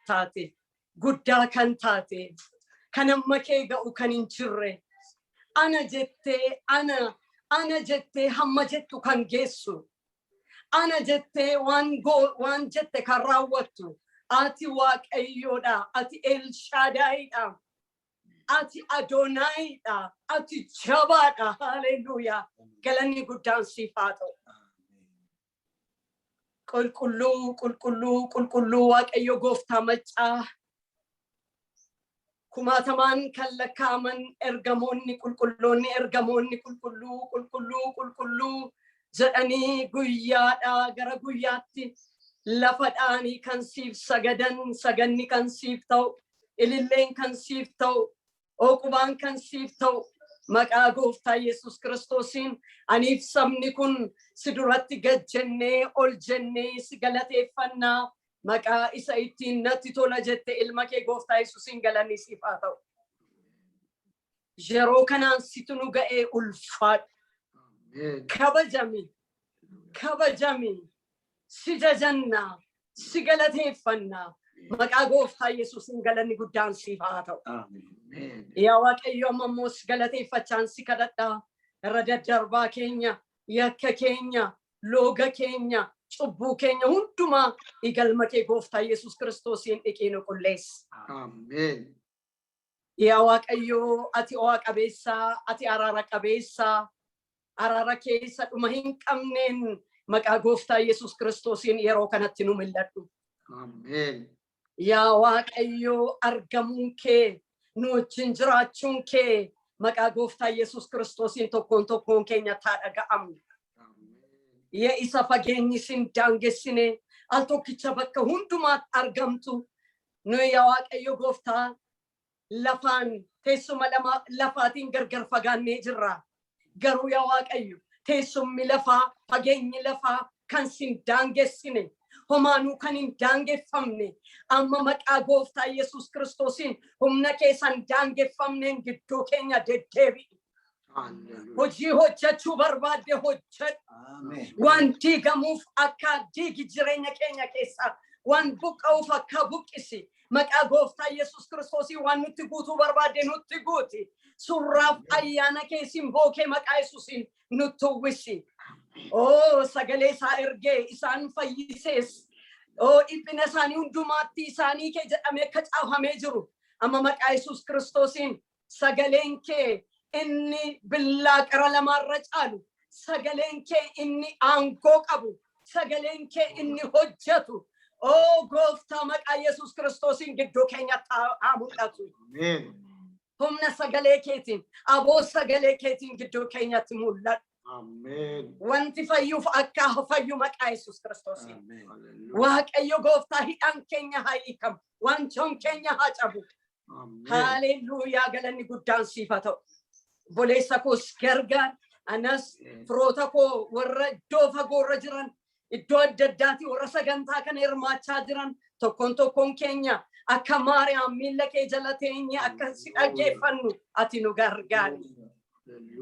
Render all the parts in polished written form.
taate guddaa kan taate kan amma kee ga'u kan hin jirre ana jettee hamma jettu kan geessu ana jettee waan jette kan raawwattu ati waaqayyoodha ati El Shaddaiidha ati Adonaiidha ati jabaadha haleluuyaa galanni guddaan siif haa ta'u qulqulluu waaqayyo gooftaa maccaa kumaatamaan kan lakkaaman ergamoonni qulqulluu jedhanii guyyaadhaa gara guyyaatti lafaadhaanii kan siif sagadan saganni kan siif ta'u ililleen kan siif ta'u oqubaan kan siif ta'u maqaa gooftaa Yesus Kiristoosiin aniif sabni kun si duratti gad jennee ol jennee si galateeffannaa maqaa isa ittiin natti tola jette ilma kee gooftaa Yesuusiin galanni siif haa ta'u yeroo kanaan situ nu ga'ee ulfaadhu kabajami si jajannaa si galateeffannaa maqaa gooftaa Yesuusiin galanni guddaan siif haa ta'u yaa waaqayyo ammoo si galateeffachaan si kadhadhaa irra daddarbaa keenya yakka keenya looga keenya cubbuu keenya hundumaa igalma kee gooftaa Yesus Kiristoosiin dhiqii qulleessi Ameen. yaa waaqayyo ati o'a qabeessaa ati araara qabeessaa araara keessa dhuma hin qabneen maqaa gooftaa Yesus Kiristoosiin yeroo kanatti nu mil'adhu Ameen. yaa waaqayyo argamuun kee nu wajjin jiraachuun kee maqaa gooftaa Yesus Kiristoosiin tokkoon keenya taa dhaga'amu yaa isa fageenyi sin daangessine al tokkicha bakka hundumaatti argamtu nu yaa waaqayyo gooftaa lafaan teessuma lafaatiin gargar fagaannee jirra garuu yaa waaqayyo teessummi lafaa fageenyi lafaa kan sin daangessine homaanuu kan hin daangeffamne amma maqaa gooftaa Yesus Kiristoosiin humna keessan daangeffamneen gidduu keenya deddeebi'i hojii hojjechuu barbaadde hojjedhu waan diigamuuf akka diigi jireenya keenya keessa waan buqqa'uuf akka buqqisi maqaa gooftaa Yesus Kiristoosiin waan nutti guutuu barbaadde nutti guuti surraaf ayyaana keessiin bookee maqaa Yesuusiin nutti uwwisi sagalee isaa ergee isaan fayyisees dhiphina isaanii hundumaatti isaanii kee jedhamee akka caafamee jiru amma maqaa Yesus Kiristoosiin sagaleen kee inni billaa qara lamaarra caalu sagaleen kee inni aangoo qabu sagaleen kee inni hojjetu gooftaa maqaa Yesus Kiristoosiin gidduu keenyatti haa mul'atu humna sagalee keetiin aboo sagalee keetiin gidduu keenyatti mul'atu wanti fayyuuf akka fayyu maqaa Yesus Kiristoosiin waaqayyo gooftaa hidhaan keenya haa hiikamu wancoon keenya haa cabu haleluuyaa galanni guddaan siif haa ta'u boleessa koos gargaar anas firoota koo warra iddoo fagoorra jiran iddoo adda addaati warra sagantaa kana hirmaachaa jiran tokkoon keenya akka Maariyaam miilla kee jala teenye akka si dhaggeeffannu ati nu gargaari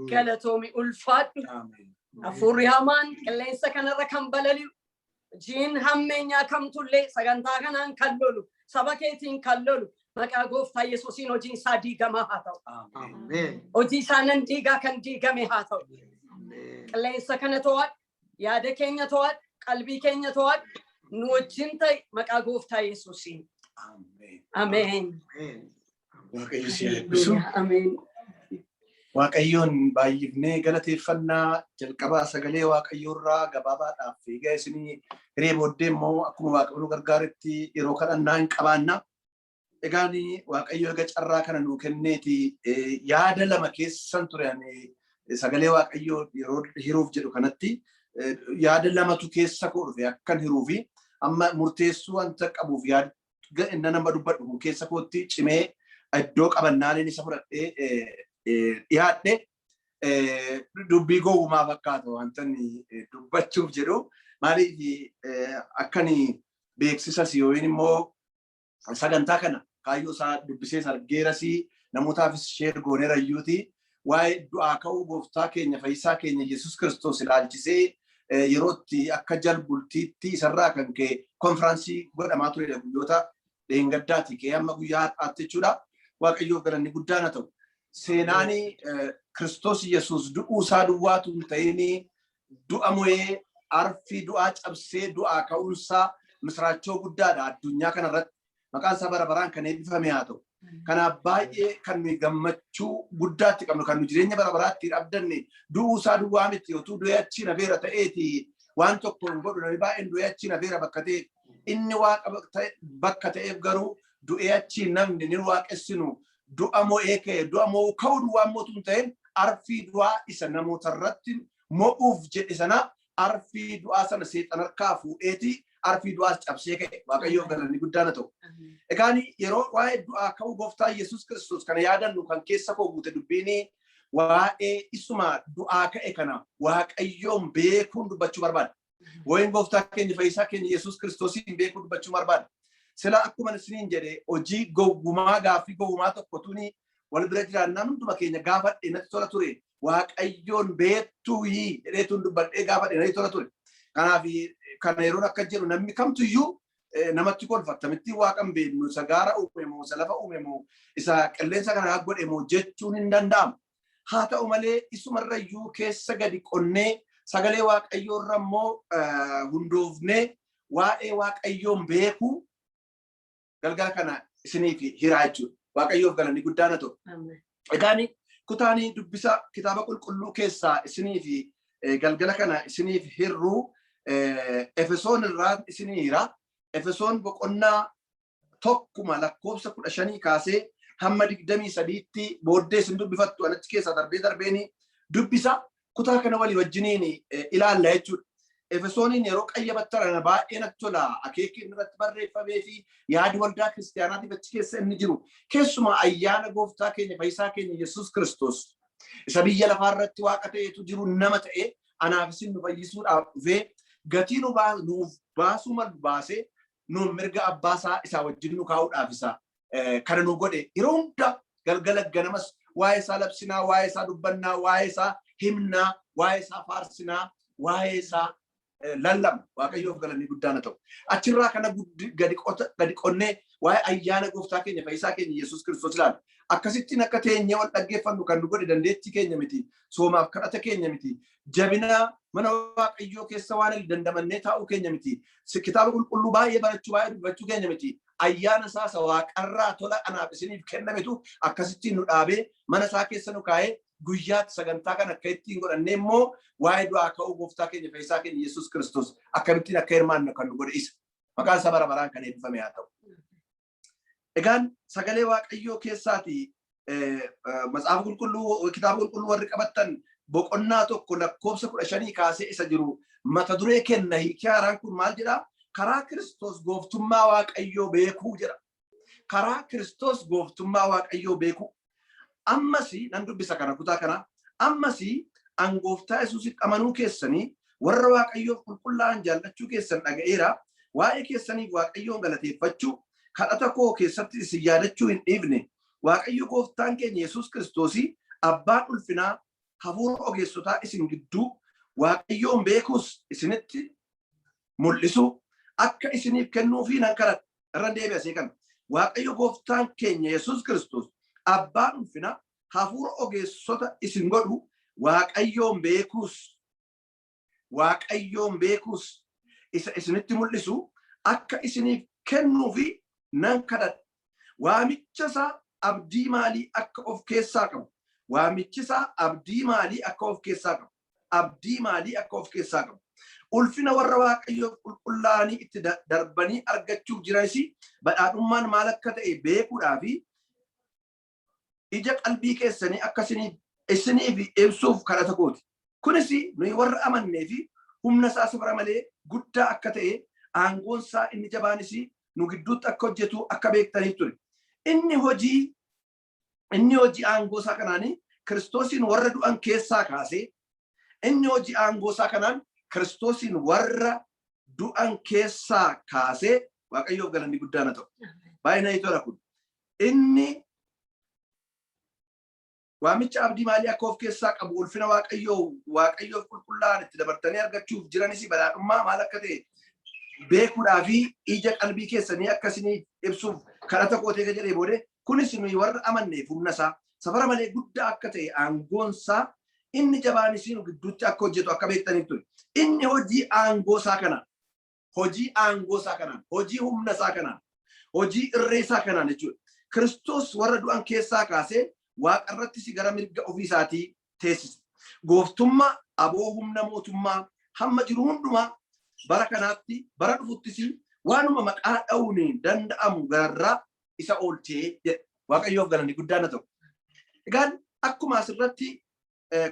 galatoomi ulfaadhu hafuurri hamaan qilleensa kanarra kan balali'u jiin hammeenyaa kamtullee sagantaa kanaan kan lolu saba keetiin kan lolu maqaa gooftaa Yesuusiin hojiin isaa diigamaa haa ta'u hojii isaanan diigaa kan diigame haa ta'u qilleensa kana to'adhu yaada keenya to'adhu qalbii keenya to'adhu nu wajjin ta'e maqaa gooftaa Yesuusiin ameen Waaqayyo si eebbisu. ameen Waaqayyoon baay'ifnee galateeffannaa jalqabaa sagalee Waaqayyoorraa gabaabaadhaaf egaa isinii hiree booddee immoo akkuma Waaqayyo gargaaretti yeroo kadhannaa hin qabaanna. Egaan Waaqayyo egaa carraa kana nuu kenneeti yaada lama keessan ture sagalee Waaqayyoo yeroo hiruuf jedhu kanatti yaada lamatu keessa koo dhufe akkan hiruufi amma murteessuu wanta qabuuf yaada nama dubbadhu keessa kootti cimee iddoo qabannaaleen isa fudhadhee dhiyaadhe dubbii gowwumaa fakkaata wantani dubbachuuf jedhu maaliif akkani beeksisas yookiin immoo sagantaa kana kaayyoo isaa dubbisee argeerasi namootaafis sheer gooneera iyyuuti waa'ee du'aa ka'uu gooftaa keenya fayyisaa keenya Yesus Kiristoos ilaalchisee yerootti akka jalbultiitti isarraa kan ka'e konfiraansii godhamaa ture guyyoota dheengaddaati kee amma guyyaa har'aatti jechuudha. Waaqayyoof galanni guddaan haa ta'u. Seenaani Kiristoos Yesuus du'uu isaa duwwaatu hin ta'in du'a mo'ee arfii du'aa cabsee du'aa ka'uunsaa misraachoo guddaadha addunyaa kanarratti. Maqaan isaa bara baraan kan eebbifame haa ta'u. Kanaaf baay'ee kan nuyi gammachuu guddaatti qabnu kan nu jireenya bara baraatti abdanne du'uu isaa duwwaa miti yotuu du'ee achi nafeera ta'eeti waan tokko hin godhu namni baay'een du'ee achi nafeera bakka ta'e inni waaqa bakka ta'eef garuu du'ee achi namni ni waaqessinu du'a mo'ee ka'e du'a mo'uu ka'uun waan mootuun ta'een arfii du'aa isa namoota irratti mo'uuf jedhe sana arfii du'aa sana seexan harkaa fuudheeti arfii du'aas cabsee ka'e waaqayyoof galanni guddaan haa ta'u. Egaan yeroo waa'ee du'aa ka'uu gooftaa Yesuus Kiristoos kana yaadannu kan keessa koo guute dubbiin waa'ee isuma du'aa ka'e kana waaqayyoon beekuun dubbachuu barbaada. Waa'een gooftaa keenya fayyisaa keenya Yesuus Kiristoosiin beekuu dubbachuu barbaada. Sila akkuma isiniin jedhe hojii gowwumaa gaaffii gowwumaa tokko tuni wal bira jiraannaan hunduma keenya gaafadhe natti tola ture. Waaqayyoon beektuu jedheetuun dubbadhee gaafadhe natti tola ture. Kanaaf kana yeroon akka jedhu namni kamtuyyuu namatti kolfattamitti waaqan beeknu isa gaara uume moo isa lafa uume moo isa qilleensa kana godhe moo jechuun hin danda'amu. Haa ta'u malee isumarrayyuu keessa gadi qonnee sagalee waaqayyoo irra immoo hundoofnee waa'ee waaqayyoon beekuu galgala kana isiniif hiraa jechuudha. Waaqayyoof galanni guddaan haa ta'u. Egaan kutaanii dubbisa kitaaba qulqulluu keessaa isiniif galgala kana isiniif hirruu Efesoon irraa isinii hira. Efesoon boqonnaa tokkuma lakkoofsa 15 kaasee hamma 23tti booddee isin dubbifattu anatti keessaa darbeeni dubbisa kutaa kana walii wajjiniin ilaalla jechuudha. Efesooniin yeroo qayyabattara baay'ee natti tola akeekni irratti barreeffamee fi yaadi waldaa kiristaanaatiif achi keessa inni jiru keessumaa ayyaana gooftaa keenya fayyisaa keenya Yesuus Kiristoos isa biyya lafaa irratti waaqa ta'etu jiru nama ta'e anaaf isin nu fayyisuudhaaf dhufee gatii nuuf baasuu malu baasee nuun mirga abbaasaa isaa wajjin nu kaa'uudhaaf isaa kana nu godhe yeroo hunda galgala ganamas waa'ee isaa labsinaa waa'ee isaa dubbannaa waa'ee isaa himnaa waa'ee isaa faarsinaa waa'ee isaa lallabna waaqayyoof galanni guddaan haa ta'u. Achirraa kana gadi qonnee waa'ee ayyaana gooftaa keenya fayyisaa keenya Yesuus Kiristoos ilaalla. Akkasittiin akka teenyee wal dhaggeeffannu kan nu godhe dandeettii keenya miti soomaaf kadhata keenya miti jabina mana waaqayyoo keessa waan dandamannee taa'uu keenya miti kitaaba qulqulluu baay'ee barachuu baay'ee dubbachuu keenya miti ayyaana isaa waaqarraa tola anaaf isiniif kennametu akkasittiin nu dhaabee mana isaa keessa nu kaa'ee guyyaatti sagantaa kan akka ittiin godhannee immoo waa'ee du'aa ka'uu gooftaa keenya fayyisaa keenya Yesuus Kiristoos akkamittiin akka hirmaannu kan nu godhe isa maqaan isaa bara baraan kan eebbifame haa ta'u. Egaan sagalee waaqayyoo keessaati matsaafa qulqulluu kitaaba qulqulluu warri qabattan boqonnaa tokko lakkoofsa 15 kaasee isa jiru mata duree kenna hiikii haaraan kun maal jedha? Karaa Kiristoos gooftummaa waaqayyoo beekuu jedha. Karaa Kiristoos gooftummaa waaqayyoo beekuu. Ammasi nan dubbisa kana kutaa kana ammasi angooftaa Yesuusitti amanuu keessanii warra waaqayyoof qulqullaa'an jaallachuu keessan dhaga'eera. Waa'ee keessaniif waaqayyoon galateeffachuu kadhata koo keessatti isin yaadachuu hin dhiifne. Waaqayyo gooftaan keenya Yesuus Kiristoosii abbaan ulfinaa hafuura ogeessotaa isin gidduu waaqayyoon beekuus isinitti mul'isu akka isiniif kennuufi nan kadhadha. Irra deebi'ee asii kana. Waaqayyo gooftaan keenya Yesuus Kiristoos abbaan ulfinaa hafuura ogeessota isin godhu waaqayyoon beekuus isa isinitti mul'isu akka isiniif kennuufi nan kadhadha. Waamicha isaa abdii maalii akka of keessaa qabu. Waamichi isaa abdii maalii akka of keessaa qabu. Abdii maalii akka of keessaa qabu. Ulfina warra waaqayyoof qulqullaa'anii itti darbanii argachuuf jiranis badhaadhummaan maal akka ta'e beekuudhaa fi ija qalbii keessanii akka isiniif ibsuuf kadhata kooti. Kunis nuyi warra amannee fi humna isaa safara malee guddaa akka ta'e aangoon isaa inni jabaanis nu gidduutti akka hojjetu akka beektaniif ture. Inni hojii aangoo isaa kanaanii Kiristoosiin warra du'an keessaa kaasee inni hojii aangoo isaa kanaan Kiristoosiin warra du'an keessaa kaasee waaqayyoof galanni guddaan haa ta'u. Baay'ina itola kun inni waamicha abdii maalii akka of keessaa qabu ulfina waaqayyoof qulqullaa'an itti dabartanii argachuuf jiranis badhaadhummaa maal akka ta'e beekuudhaa fi ija qalbii keessanii akkasii ibsuuf kadhata kootee jedhee boode kunis nuyi warra amanneef humna isaa safara malee guddaa akka ta'e aangoonsaa inni jabaan isin gidduutti akka hojjetu akka beektaniif ture. Inni hojii aangoosaa kana hojii aangoosaa kanaan hojii humna isaa kanaan hojii irree isaa kanaan jechuudha. Kiristoos warra du'an keessaa kaasee waaqa irratti si gara mirga ofii isaatii teessise. Gooftummaa aboo humna mootummaa hamma jiru hundumaa bara kanaatti bara dhufuttis waanuma maqaa dha'uun danda'amu gararraa isa oolchee jedhe. Waaqayyoof galanni guddaan haa ta'u. Egaan akkuma asirratti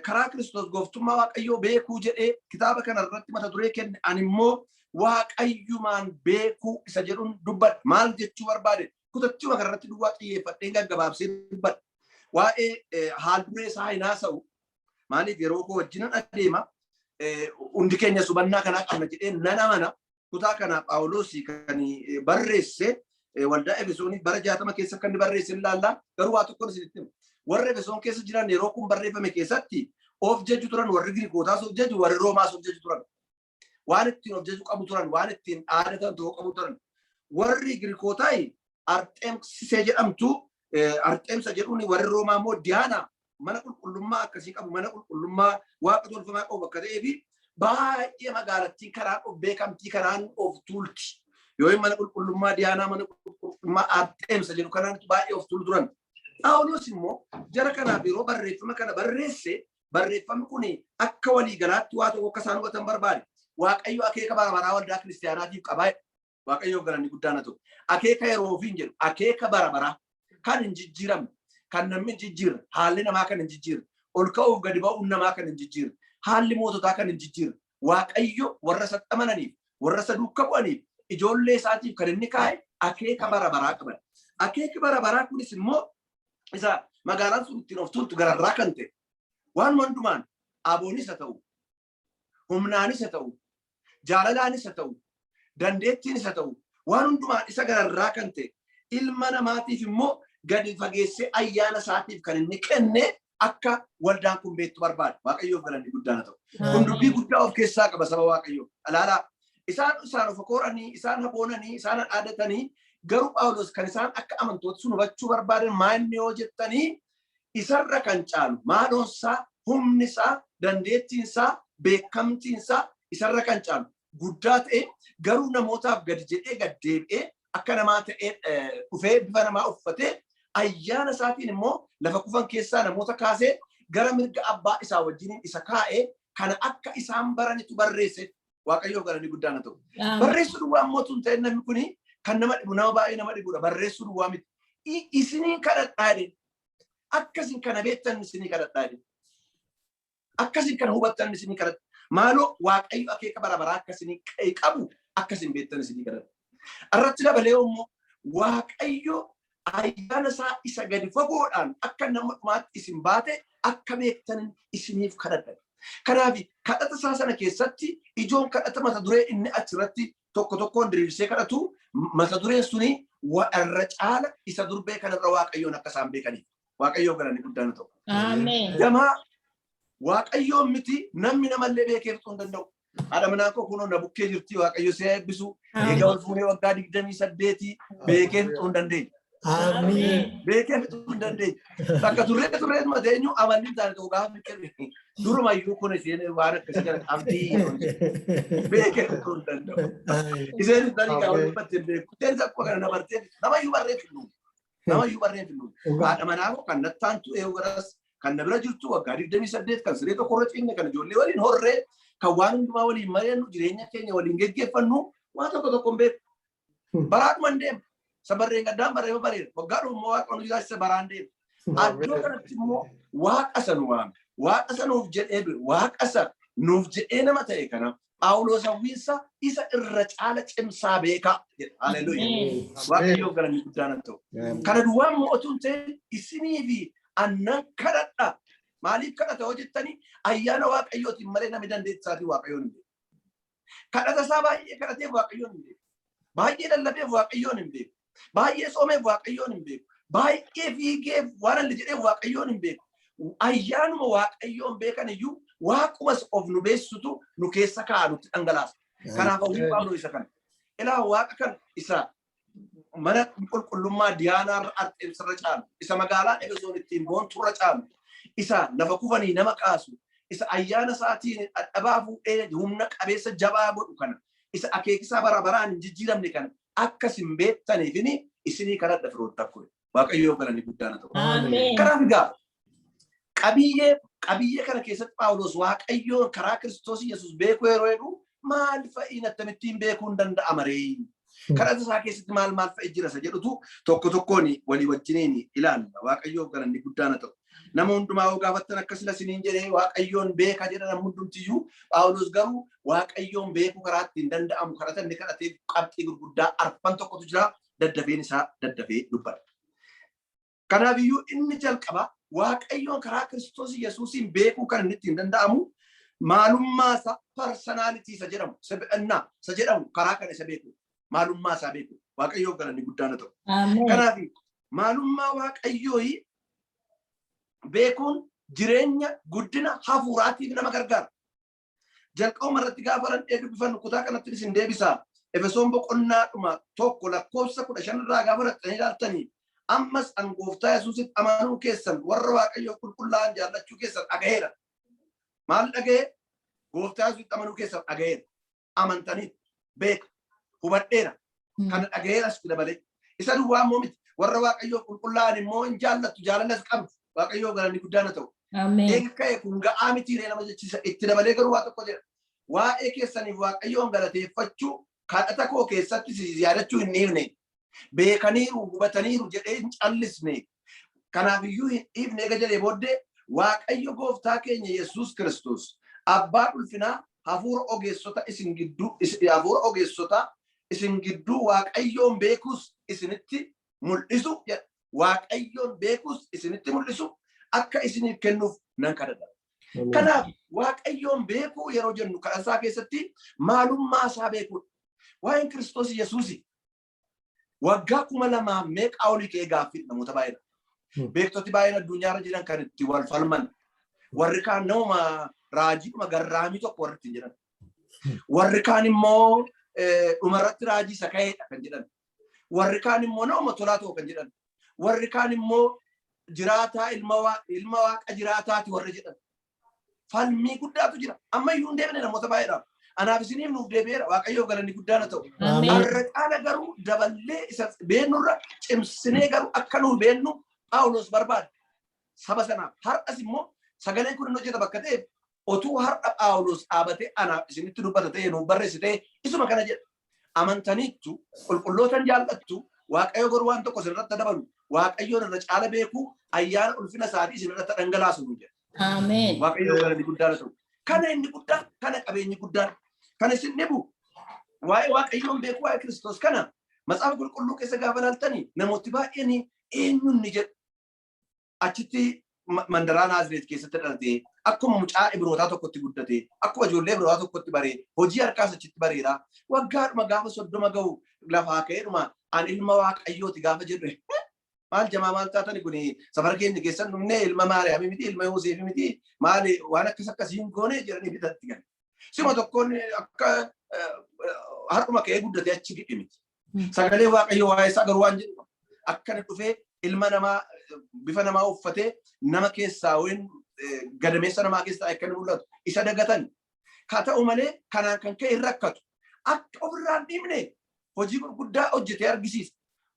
karaa Kiristoos gooftummaa Waaqayyoo beekuu jedhee kitaaba kana irratti mata duree kenne ani immoo Waaqayyumaan beekuu isa jedhuun dubbadha. Maal jechuu barbaade? Kutachuma kanarratti duwwaa xiyyeeffadhee gaggabaabsee dubbadha. Waa'ee haal duree isaa hin haasa'u. Maaliif yeroo koo wajjinan adeema hundi keenya subannaa kanaa qabna jedhee nan amana. Kutaa kana Phaawulos kan barreesse waldaa Efesoonii bara 60 keessa kan barreesse ilaallaa garuu waa tokkoon isinitti hima. Warra Efesoon keessa jiran yeroo kun barreeffame keessatti of jaju turan warri Giriikootaas of jaju warri Roomaas of jaju turan. Waan ittiin of jaju qabu turan waan ittiin aadatan ta'uu qabu turan. Warri Giriikootaa Arxeemsisee jedhamtu Arxeemsa jedhuun warri Roomaa immoo Diyaana mana qulqullummaa akkasii qabu mana qulqullummaa waaqa tolfamaa qabu akka ta'ee fi baay'ee magaalattiin karaan of beekamtii karaan of tuulti. Yoo mana qulqullummaa Diyaanaa mana qulqullummaa Arxeemsa jedhu kanaan baay'ee of tuulu turan. Phaawulos immoo jara kanaaf yeroo barreeffama kana barreesse barreeffamni kun akka walii galaatti waa tokko akka isaan hubatan barbaade. Waaqayyo akeeka bara baraa waldaa kiristaanaatiif qabaa. Waaqayyoof galanni guddaan haa ta'u. Akeeka yeroo ofiin jedhu akeeka bara baraa kan hin jijjiiramne kan namni hin jijjiirre haalli namaa kan hin jijjiirre ol ka'uuf gadi ba'uun namaa kan hin jijjiirre haalli moototaa kan hin jijjiirre Waaqayyo warra isa amananiif warra isa duukaa bu'aniif ijoollee isaatiif kan inni kaa'e akeeka bara baraa qaban. Akeeki bara baraa kunis immoo isa magaalaan sun ittiin of tuultu gararraa kan ta'e waan hundumaan aboonis haa ta'u humnaanis haa ta'u jaalalaanis haa ta'u dandeettiinis haa ta'u waan hundumaan isa gararraa kan ta'e ilma namaatiif immoo gadi fageessee ayyaana isaatiif kan inni kenne akka waldaan kun beektu barbaada. Waaqayyoof galanni guddaan haa ta'u. Kun dubbii guddaa of keessaa qaba saba Waaqayyoo. Alaalaa isaan of koranii isaan haboonanii isaan dhaadatanii garuu Phaawulos kan isaan akka amantoota sun hubachuu barbaadan maanni yoo jettanii isarra kan caalu maaloonsaa humnisaa dandeettiinsaa beekamtiinsaa isarra kan caalu guddaa ta'e garuu namootaaf gadi jedhee gad deebi'ee akka namaa ta'ee dhufee bifa namaa uffatee ayyaana isaatiin immoo lafa kufan keessaa namoota kaasee gara mirga abbaa isaa wajjiniin isa kaa'ee kana akka isaan baranitu barreesse. Waaqayyoof galanni guddaan haa ta'u. Barreessuu duwwaa immoo tun ta'e namni kuni kan nama dhibu nama baay'ee nama dhibudha. Barreessuu duwwaa miti. Isinii kadhadhaa jedhe. Akkasiin kana beektan isinii kadhadhaa jedhe. Akkasiin kana hubattan isinii kadhadhaa. Maaloo Waaqayyo akeeka bara baraa akkasiin qabu akkasiin beektan isinii kadhadhaa. Irratti dabalee immoo Waaqayyo ayyaana isaa isa gadi fagoodhaan akka nama dhumaatti isin baate akka beektan isiniif kadhadhaa. Kanaaf kadhata isaa sana keessatti ijoon kadhata mata duree inni achirratti tokko tokkoon diriirsee kadhatu mata dureen suni warra caala isa durbee kanarra Waaqayyoon akka isaan beekaniif. Waaqayyoof galanni guddaan haa ta'u. Ameen. Gamaa Waaqayyoon miti namni namallee beekee fixuu hin danda'u. Haadha manaa koo kunoo na bukkee jirti Waaqayyo si eebbisu. Egaa ol fuunee waggaa 28 beekee fixuu hin dandeenye. Ameen. Beekee fixuu hin dandeenye. Bakka turree mateenyu amanni hin taane ta'u gaafa biqilee durumayyuu kun isheen waan akkasii kana abdii beekee fixuu hin danda'u. Isheen isaanii gaafa dubbatte hin beeku. Isheen akkuma kana dabartee namayyuu barreeffannu. Namayyuu barreeffannu. Haadha manaa koo kan nattaantu eeguudhaas kan na bira jirtu waggaa 28 kan siree tokkorra ciinne kan ijoollee waliin horree kan waan hundumaa waliin mari'annu jireenya keenya waliin geggeeffannu waan tokko hin beeku. Baraadhuma hin deemu. Sabarreen gaddaan bareema bareeda. Waggaadhuma immoo waaqa nu jiraachisa baraan deemu. Addoo kanatti immoo waaqa isa nu waame. Waaqa isa nuuf jedhee waaqa isa nuuf jedhee nama ta'e kana Phaawulos hawwiinsa isa irra caala cimsaa beekaa jedha. Haleluuyaa. Waaqayyoof galanni guddaan haa ta'u. Kana duwwaa immoo otoo hin ta'in isinii fi annan kadhadha. Maaliif kadhata yoo jettanii ayyaana Waaqayyootiin malee namni dandeettisaatii Waaqayyoon hin beeku. Kadhata isaa baay'ee kadhateef Waaqayyoon hin beeku. Baay'ee lallabeef Waaqayyoon hin beeku. Baay'ee soomeef Waaqayyoon hin beeku. Baay'ee fiigeef waan alli jedheef Waaqayyoon hin beeku. Ayyaanuma Waaqayyoon beekan iyyuu waaqumas of nu beessutu nu keessa ka'a nutti dhangalaasa. Kanaaf hawwiin Phaawulos isa kana. Ilaa waaqa kan isa mana qulqullummaa diyaanaa irra caalu, isa magaalaa Efesoon ittiin boontu irra caalu, isa lafa kufanii nama kaasu, isa ayyaana isaatiin dhadhabaa fuudhee humna qabeessa jabaa godhu kana, isa akeekisaa bara baraan hin jijjiiramne kana akkas hin beektaniifini isinii kadhadha firoota kure. Waaqayyoo galanni guddaan ta'u. Kanaaf egaa qabiyyee kana keessatti Phaawulos Waaqayyoon karaa Kiristoos Yesuus beekuu yeroo jedhu maal fa'iin akkamittiin beekuun danda'ama ree? Karaa isaa keessatti maal fa'i jira isa jedhutu tokko tokkoon walii wajjiniin ilaalla. Waaqayyoo galanni guddaan ta'u. Nama hundumaa yoo gaafattan akkasila isiniin jedhee Waaqayyoon beeka jedha namni hundumtiyyuu. Phaawulos garuu Waaqayyoon beekuu karaa ittiin danda'amu karaa inni kadhatee qabxii gurguddaa arfan tokkotu jira. Daddafeen isaa daddafee dubbata. Kanaafiyyuu inni jalqaba Waaqayyoon karaa Kiristoos Yesuusiin beekuu kan inni ittiin danda'amu maalummaa isaa personality isa jedhamu sab'annaa isa jedhamu karaa kan isa beeku maalummaa isaa beeku Waaqayyoo galanni guddaan ta'u. Kanaaf maalummaa Waaqayyoo beekuun jireenya guddina hafuuraatiif nama gargaara. Jalqabuma irratti gaafa randhee dubbifannu kutaa kanatti isin deebisaa. Efesoon boqonnaadhuma tokko lakkoofsa 15 irraa gaafa raxxanii ilaaltanii ammas Gooftaa Yesuusitti amanuu keessan warra Waaqayyoo qulqullaa'an jaallachuu keessan dhagaheera. Maal dhagahee? Gooftaa Yesuusitti amanuu keessan dhagaheera. Amantanii beeka hubadheera. Kana dhagaheeras dabalee. Isa duwwaa immoo miti. Warra Waaqayyoo qulqullaa'an immoo hin jaallattu jaalalas qabdu. Waaqayyoo galanni guddaan ta'u. Eegga'ee kun ga'aa miti nama jechiisa itti dabalee garuu waa tokko jedha. Waa'ee keessaniif Waaqayyoon galateeffachuu kadhata koo keessatti yaadachuu hin dhiifne. Beekaniiru hubataniiru jedhee hin callisne. Kanaafiyyuu hin dhiifne eega jedhee booddee Waaqayyo Gooftaa keenya Yesuus Kiristoos abbaa ulfinaa hafuura ogeessota isin gidduu Waaqayyoon beekus isinitti mul'isu jedha. Waaqayyoon beekus isinitti mul'isu akka isiniif kennuuf nan kadhadha. Kanaaf Waaqayyoon beekuu yeroo jennu kadhasaa keessatti maalummaa isaa beekuudha. Waa'een Kiristoos Yesuusi waggaa 2000 meeqa olii ka'ee gaaffii namoota baay'eedha. Beektoti baay'een addunyaarra jiran kan itti wal falman. Warri kaan nama raajiidhuma garraamii tokko warri ittiin jedhan. Warri kaan immoo dhumarratti raajii isa ka'eedha kan jedhan. Warri kaan immoo nama tolaa ta'u kan jedhan. Warri kaan immoo jiraataa ilma waaqa jiraataati warri jedhan. Falmii guddaatu jira. Ammayyuu hin deebine namoota baay'eedhaaf. Anaaf isiniif nuuf deebi'eera. Waaqayyoo galanni guddaan ta'u. Warra caala garuu daballee isa beennurra cimsinee garuu akka nuuf beennu Phaawulos barbaada. Saba sanaaf har'as immoo sagaleen kun hin hojjeta bakka ta'eef otuu har'a Phaawulos dhaabatee anaaf isinitti dubbata ta'ee nuuf barreessitee isuma kana jedha. Amantaniittu qulqullootan jaallattu Waaqayyo garuu waan tokko sirratti dabalu Waaqayyoon irra caala beekuu ayyaana ulfina isaatii isin irratti dhangalaasu nu jedha. Ameen. Waaqayyo galanni guddaan ta'u. Kana inni guddaan kana qabeenyi guddaan kan isin dhibu waa'ee Waaqayyoon beekuu waa'ee Kiristoos kana Macaafa Qulqulluu keessa gaafa ilaaltanii namooti baay'een eenyuun ni jedhu. Achitti mandaraa Naazireet keessatti dhalatee akkuma mucaa Ibrootaa tokkotti guddatee akkuma ijoollee Ibrootaa tokkotti baree hojii harkaas achitti bareera. Waggaadhuma gaafa 30 ga'u lafaa ka'eedhuma an ilma Waaqayyooti gaafa jedhu maal jamaa maal taatani kun safara keenya keessan dhumnee ilma Maariyaamii miti ilma Yoosef miti maali waan akkasiin goonee jedhanii bitatti galu. Sima tokkoon akka har'uma ka'ee guddatee achi gidhi miti. Sagalee Waaqayyoo waa'ee isaa garuu waan jedhu akkana dhufee ilma namaa bifa namaa uffatee nama keessaa waan gadameessa namaa keessaa akka mul'atu isa dagatan. Haa ta'u malee kanaan kan ka'e hin rakkatu. Akka ofirraan dhiibne hojii gurguddaa hojjetee argisiisa.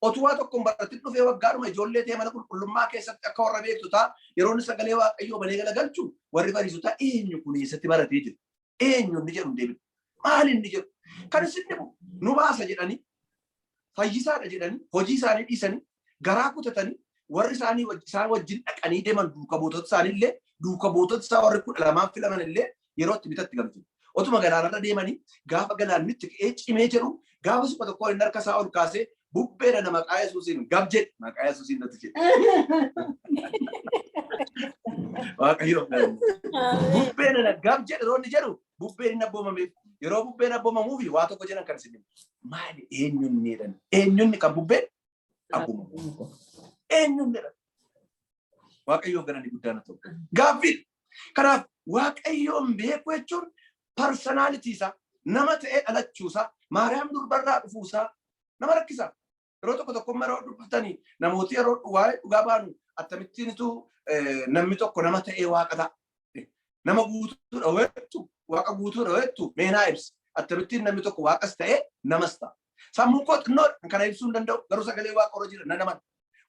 Otuwaa tokkoon barattiin dhufee waggaadhuma ijoollee ta'e mana qulqullummaa keessatti akka warra beektotaa yeroo inni sagalee Waaqayyoo banee galagalchu warri fariisotaa eenyu kun eessatti baratee jiru. Eenyu inni jedhu deebiin. Maali inni jedhu? Kan isin dhibu nu baasa jedhanii fayyisaadha jedhanii hojii isaanii dhiisanii garaa kutatanii warri isaan wajjin dhaqanii deeman duuka bootota isaaniillee duuka bootota isaa warri 12 filaman illee yeroo itti bitatti galchu. Otuma galaanarra deemanii gaafa galaannitti ka'ee cimee jiru gaafa supha tokko inni harka isaa ol kaasee bubbeedha nama maqaa Yesuusiin gab jedhe maqaa Yesuusiin natti jedhe. Waaqayyo bubbeedha gab jedhe roonni jedhu bubbeen inni abboomameef yeroo bubbeen abboomamuufi waa tokko jedhan kan isin maali eenyuun jedhan eenyuun kan bubbeen abboomamu eenyuun jedhan Waaqayyo galanni guddaan ta'u. Gaaffii kanaaf Waaqayyoon beekuu jechuun personality isaa nama ta'ee dhalachuusaa Maariyaam durbarraa dhufuusaa nama rakkisa. Yeroo tokko tokko yeroo dubbatanii namooti yeroo waa'ee dhugaa baanu akkamittiinitu namni tokko nama ta'ee waaqa ta'a. Nama guutuudha weettu waaqa guutuudha weettu meenaa ibsa. Akkamittiin namni tokko waaqas ta'ee namas ta'a. Sammuu koo xinnoo kana ibsuu hin danda'u garuu sagalee waaqa hora jira nama.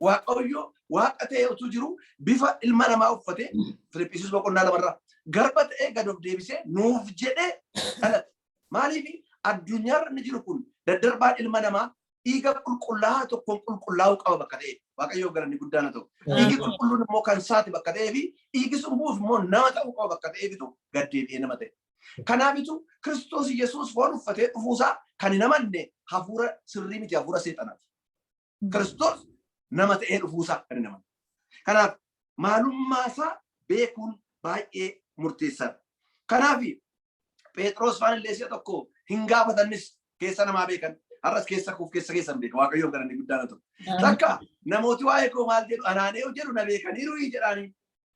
Waaqayyo waaqa ta'ee utuu jiru bifa ilma namaa uffatee Filiphisiis boqonnaa 2 garba ta'ee gad of deebisee nuuf jedhee dhalate. Maaliif addunyaarra inni jiru kun daddarbaan ilma namaa dhiiga qulqullaa'aa tokkoon qulqullaa'uu qaba bakka ta'e. Waaqayyoo galanni guddaan haa ta'u. Dhiigi qulqulluun immoo kan saati bakka ta'ee fi dhiigi sun bu'uuf immoo nama ta'uu qaba bakka ta'eefitu gad deebi'ee nama ta'e. Kanaafitu Kiristoos Yesuus foon uffatee dhufuusaa kan hin amanne hafuura sirrii miti hafuura seexanaati. Kiristoos nama ta'ee dhufuusaa kan hin amanne. Kanaaf maalummaasaa beekuun baay'ee murteessaadha. Kanaaf Phexros faan illee si'a tokko hin gaafatannis keessa namaa beekan. Har'as keessa kuuf keessa keessan beeka. Waaqayyoo galanni guddaan haa ta'u. Takka namooti waa'ee koo maal jedhu anaanee jedhu na beekaniiru jedhaanii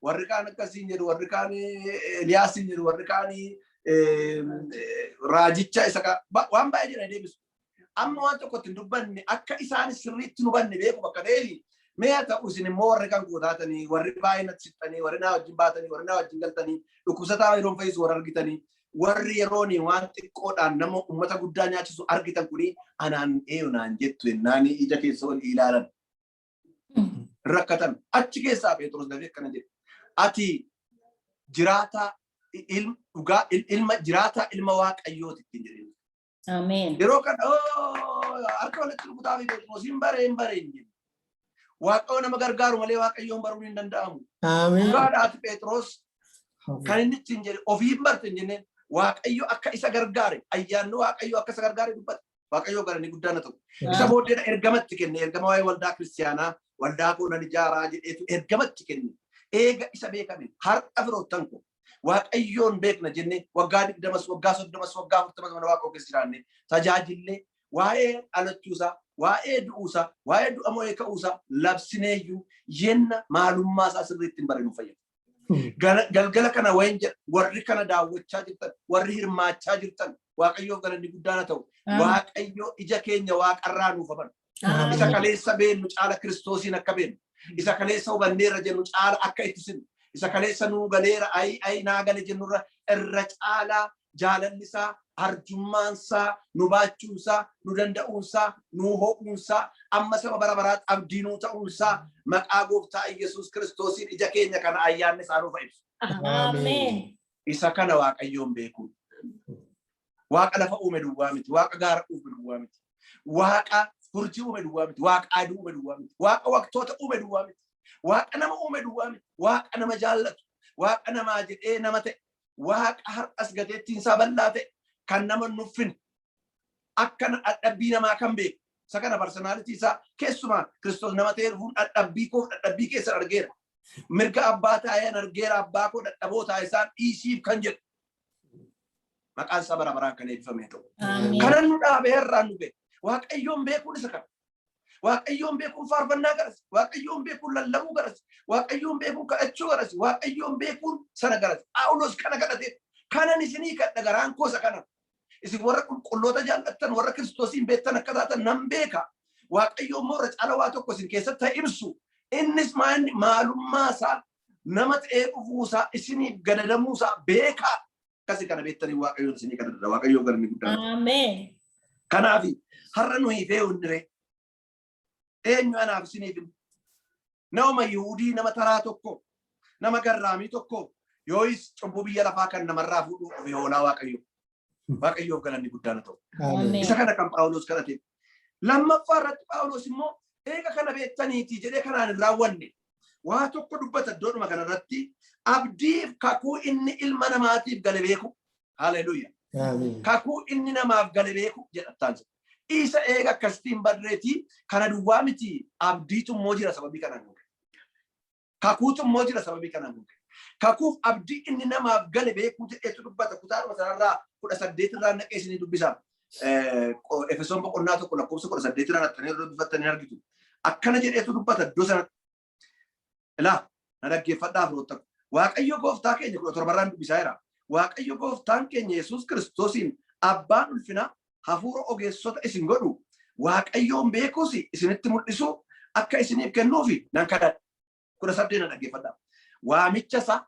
warri kaan akkasiin jedhu warri kaan Eliyaasiin jedhu warri kaan raajicha isa waan baay'ee jedhan deebisu. Amma waan tokkotti hin dubbanne akka isaanis sirriitti nu banne beeku bakka ta'eeni mee haa ta'u isin immoo warri kan gootaatanii warri baay'ee natti sittanii warri naa wajjin baatanii warri naa wajjin galtanii dhukkubsataa yeroon fayyisu warra argitanii warri yerooni waan xiqqoodhaan nama ummata guddaa nyaachisu argitan kuni anaan naan jettu ennaan ija keessa ol ilaalan rakkatan achi keessaa Phexros dafee akkana jedhe ati jiraataa ilma jiraataa ilma Waaqayyooti ittiin jedhee. Ameen. Yeroo kana harka walitti rukutaa fi Phexros hin bareen jedhe. Waaqayyo nama gargaaru malee Waaqayyoon baruun hin danda'amu. Ameen. Dhugaadhaati Phexros kan inni ittiin jedhe ofii hin barte hin jenneen Waaqayyo akka isa gargaare ayyaanni Waaqayyo akka isa gargaare dubbata. Waaqayyo galanni guddaan haa ta'u. Isa booddeedha ergamatti kenne ergama waa'ee waldaa kiristiyaanaa waldaa koo nan ijaaraa jedheetu ergamatti kenne. Eega isa beekame har'a firoottan koo Waaqayyoon beekna jennee waggaa 20 waggaa 30 waggaa 40 mana Waaqoo keessa jiraanne tajaajillee waa'ee dhalachuusaa waa'ee du'uusaa waa'ee du'a mo'ee ka'uusaa labsineeyyuu yenna maalummaasaa sirriitti hin barre nu fayyada. Galgala kana wayin jedha warri kana daawwachaa jirtan warri hirmaachaa jirtan Waaqayyoof galanni guddaan haa ta'u. Waaqayyo ija keenya waaqarraa nuuf habana. Isa kaleessa beennu caala Kiristoosiin akka beennu. Isa kaleessa hubanneerra jennu caala akka ittisinu. Isa kaleessa nuu galeera ayi naa gale jennurra irra caalaa jaalallisaa arjummaansaa nu baachuunsaa nu danda'uunsaa nu ho'uunsaa amma sama bara baraatti abdiinuu ta'uunsaa maqaa gooftaa Yesuus Kiristoosiin ija keenya kana ayyaanni isaa nuuf ibsu. Ameen. Isa kana Waaqayyoon beekuun. Waaqa lafa uume duwwaa miti. Waaqa gaara uume duwwaa miti. Waaqa hurjii uume duwwaa miti. Waaqa aduu uume duwwaa miti. Waaqa waqtoota uume duwwaa miti. Waaqa nama uume duwwaa miti. Waaqa nama jaallatu. Waaqa namaa jedhee nama ta'e. Waaqa har'as gateettiin isaa bal'aa ta'e. Kan nama nuffin. Akka dadhabbii namaa kan beeku. Isa kana parsonaalitii isaa keessumaa Kiristoos nama ta'ee dhufuun dadhabbii koof dadhabbii keessa argeera. Mirga abbaa taa'een argeera abbaa koo dadhaboo taa'e isaan dhiisiif kan jedhu. Maqaan isaa bara baraan kan eebbifamee ta'u. Kanan nu dhaabee irraan nu beeku. Waaqayyoon beekuun isa kana. Waaqayyoon beekuun faarfannaa garas. Waaqayyoon beekuun lallabuu garas. Waaqayyoon beekuun kadhachuu garas. Waaqayyoon beekuun sana garas. Phaawulos kana kadhate. Kanan isinii kadha garaan koosa kana. Isin warra qulqulloota jaallattan warra Kiristoosiin beektan akka taatan nan beeka. Waaqayyoon immoo irra caala waa tokko isin keessatti ibsu. Innis maalummaasaa nama ta'ee dhufuusaa isiniif gadadamuusaa beekaa. Akkasii kana beektanii Waaqayyoon isinii kadhadha. Waaqayyoo galanni guddaan. Ameen. Kanaaf har'a nuyi fe'uu hin diree. Eenyu anaaf isiniif nama Yihuudii nama taraa tokko nama garraamii tokko yoois cubbuu biyya lafaa kan namarraa fuudhuuf yoolaa Waaqayyo. Waaqayyoof galanni guddaan haa ta'u. Isa kana kan Phaawulos kadhate. Lammaffaa irratti Phaawulos immoo eega kana beektaniitii jedhee kanaan hin raawwanne. Waa tokko dubbata iddoodhuma kanarratti abdiif kakuu inni ilma namaatiif gale beeku. Haleluuyaa. Kakuu inni namaaf gale beeku jedhattaan. Isa eega akkasitiin badreetii kana duwwaa miti abdiitu immoo jira sababii kanaan nuuke. Kakuutu immoo jira sababii kanaan nuuke. Kakuuf abdii inni namaaf gale beekuu jedheetu dubbata kutaadhuma sanarraa 18 irraa naqee isinii dubbisa. Efesoon boqonnaa 1 lakkoofsa 18 irraa naqxanii dubbattanii argitu. Akkana jedheetu dubbata iddoo sanatti. Ilaa na dhaggeeffadhaaf roota. Waaqayyo gooftaa keenya 17 irraan dubbisaa jira. Waaqayyo gooftaan keenya Yesuus Kiristoosiin abbaan ulfinaa hafuura ogeessota isin godhu waaqayyoon beekuusi isinitti mul'isu akka isiniif kennuufi nan kadhadha. 18 dhaggeeffadhaa. Waamicha isaa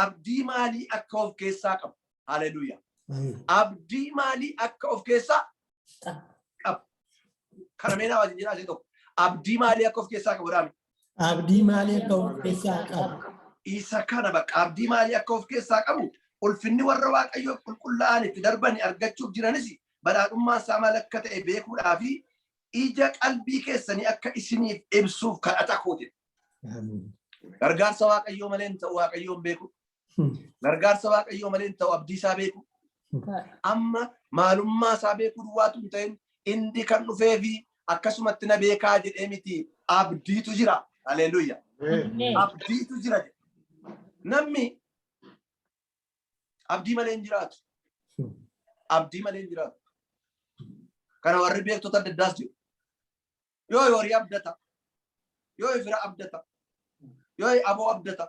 abdii maalii akka of keessaa qabu. Haleluuyaa. Abdii maalii akka of keessaa qabu. Kana meenaa wajjin jedhaa ishee tokko. Abdii maalii akka of keessaa qabu dhaami. Abdii maalii akka of keessaa qabu. Isa kana bakka abdii maalii akka of keessaa qabu ulfinni warra waaqayyoo qulqullaa'an itti darbani argachuuf jiranis badhaadhummaa isaa maal akka ta'e beekuudhaa fi ija qalbii keessanii akka isiniif ibsuuf kadhata kooti. Gargaarsa waaqayyoo malee hin ta'u waaqayyoon beeku. Gargaarsa waaqayyoo malee hin ta'u abdii isaa beeku. Amma maalummaa isaa beekuu duwwaatu hin ta'in inni kan dhufee fi akkasumatti na beekaa jedhee miti abdiitu jira. Haleluuyaa. Abdiitu jira. Namni abdii malee hin jiraatu. Abdii malee hin jiraatu. Kana warri beektota adda addaas jiru. Yoo horii abdata, yoo fira abdata, yoo aboo abdata,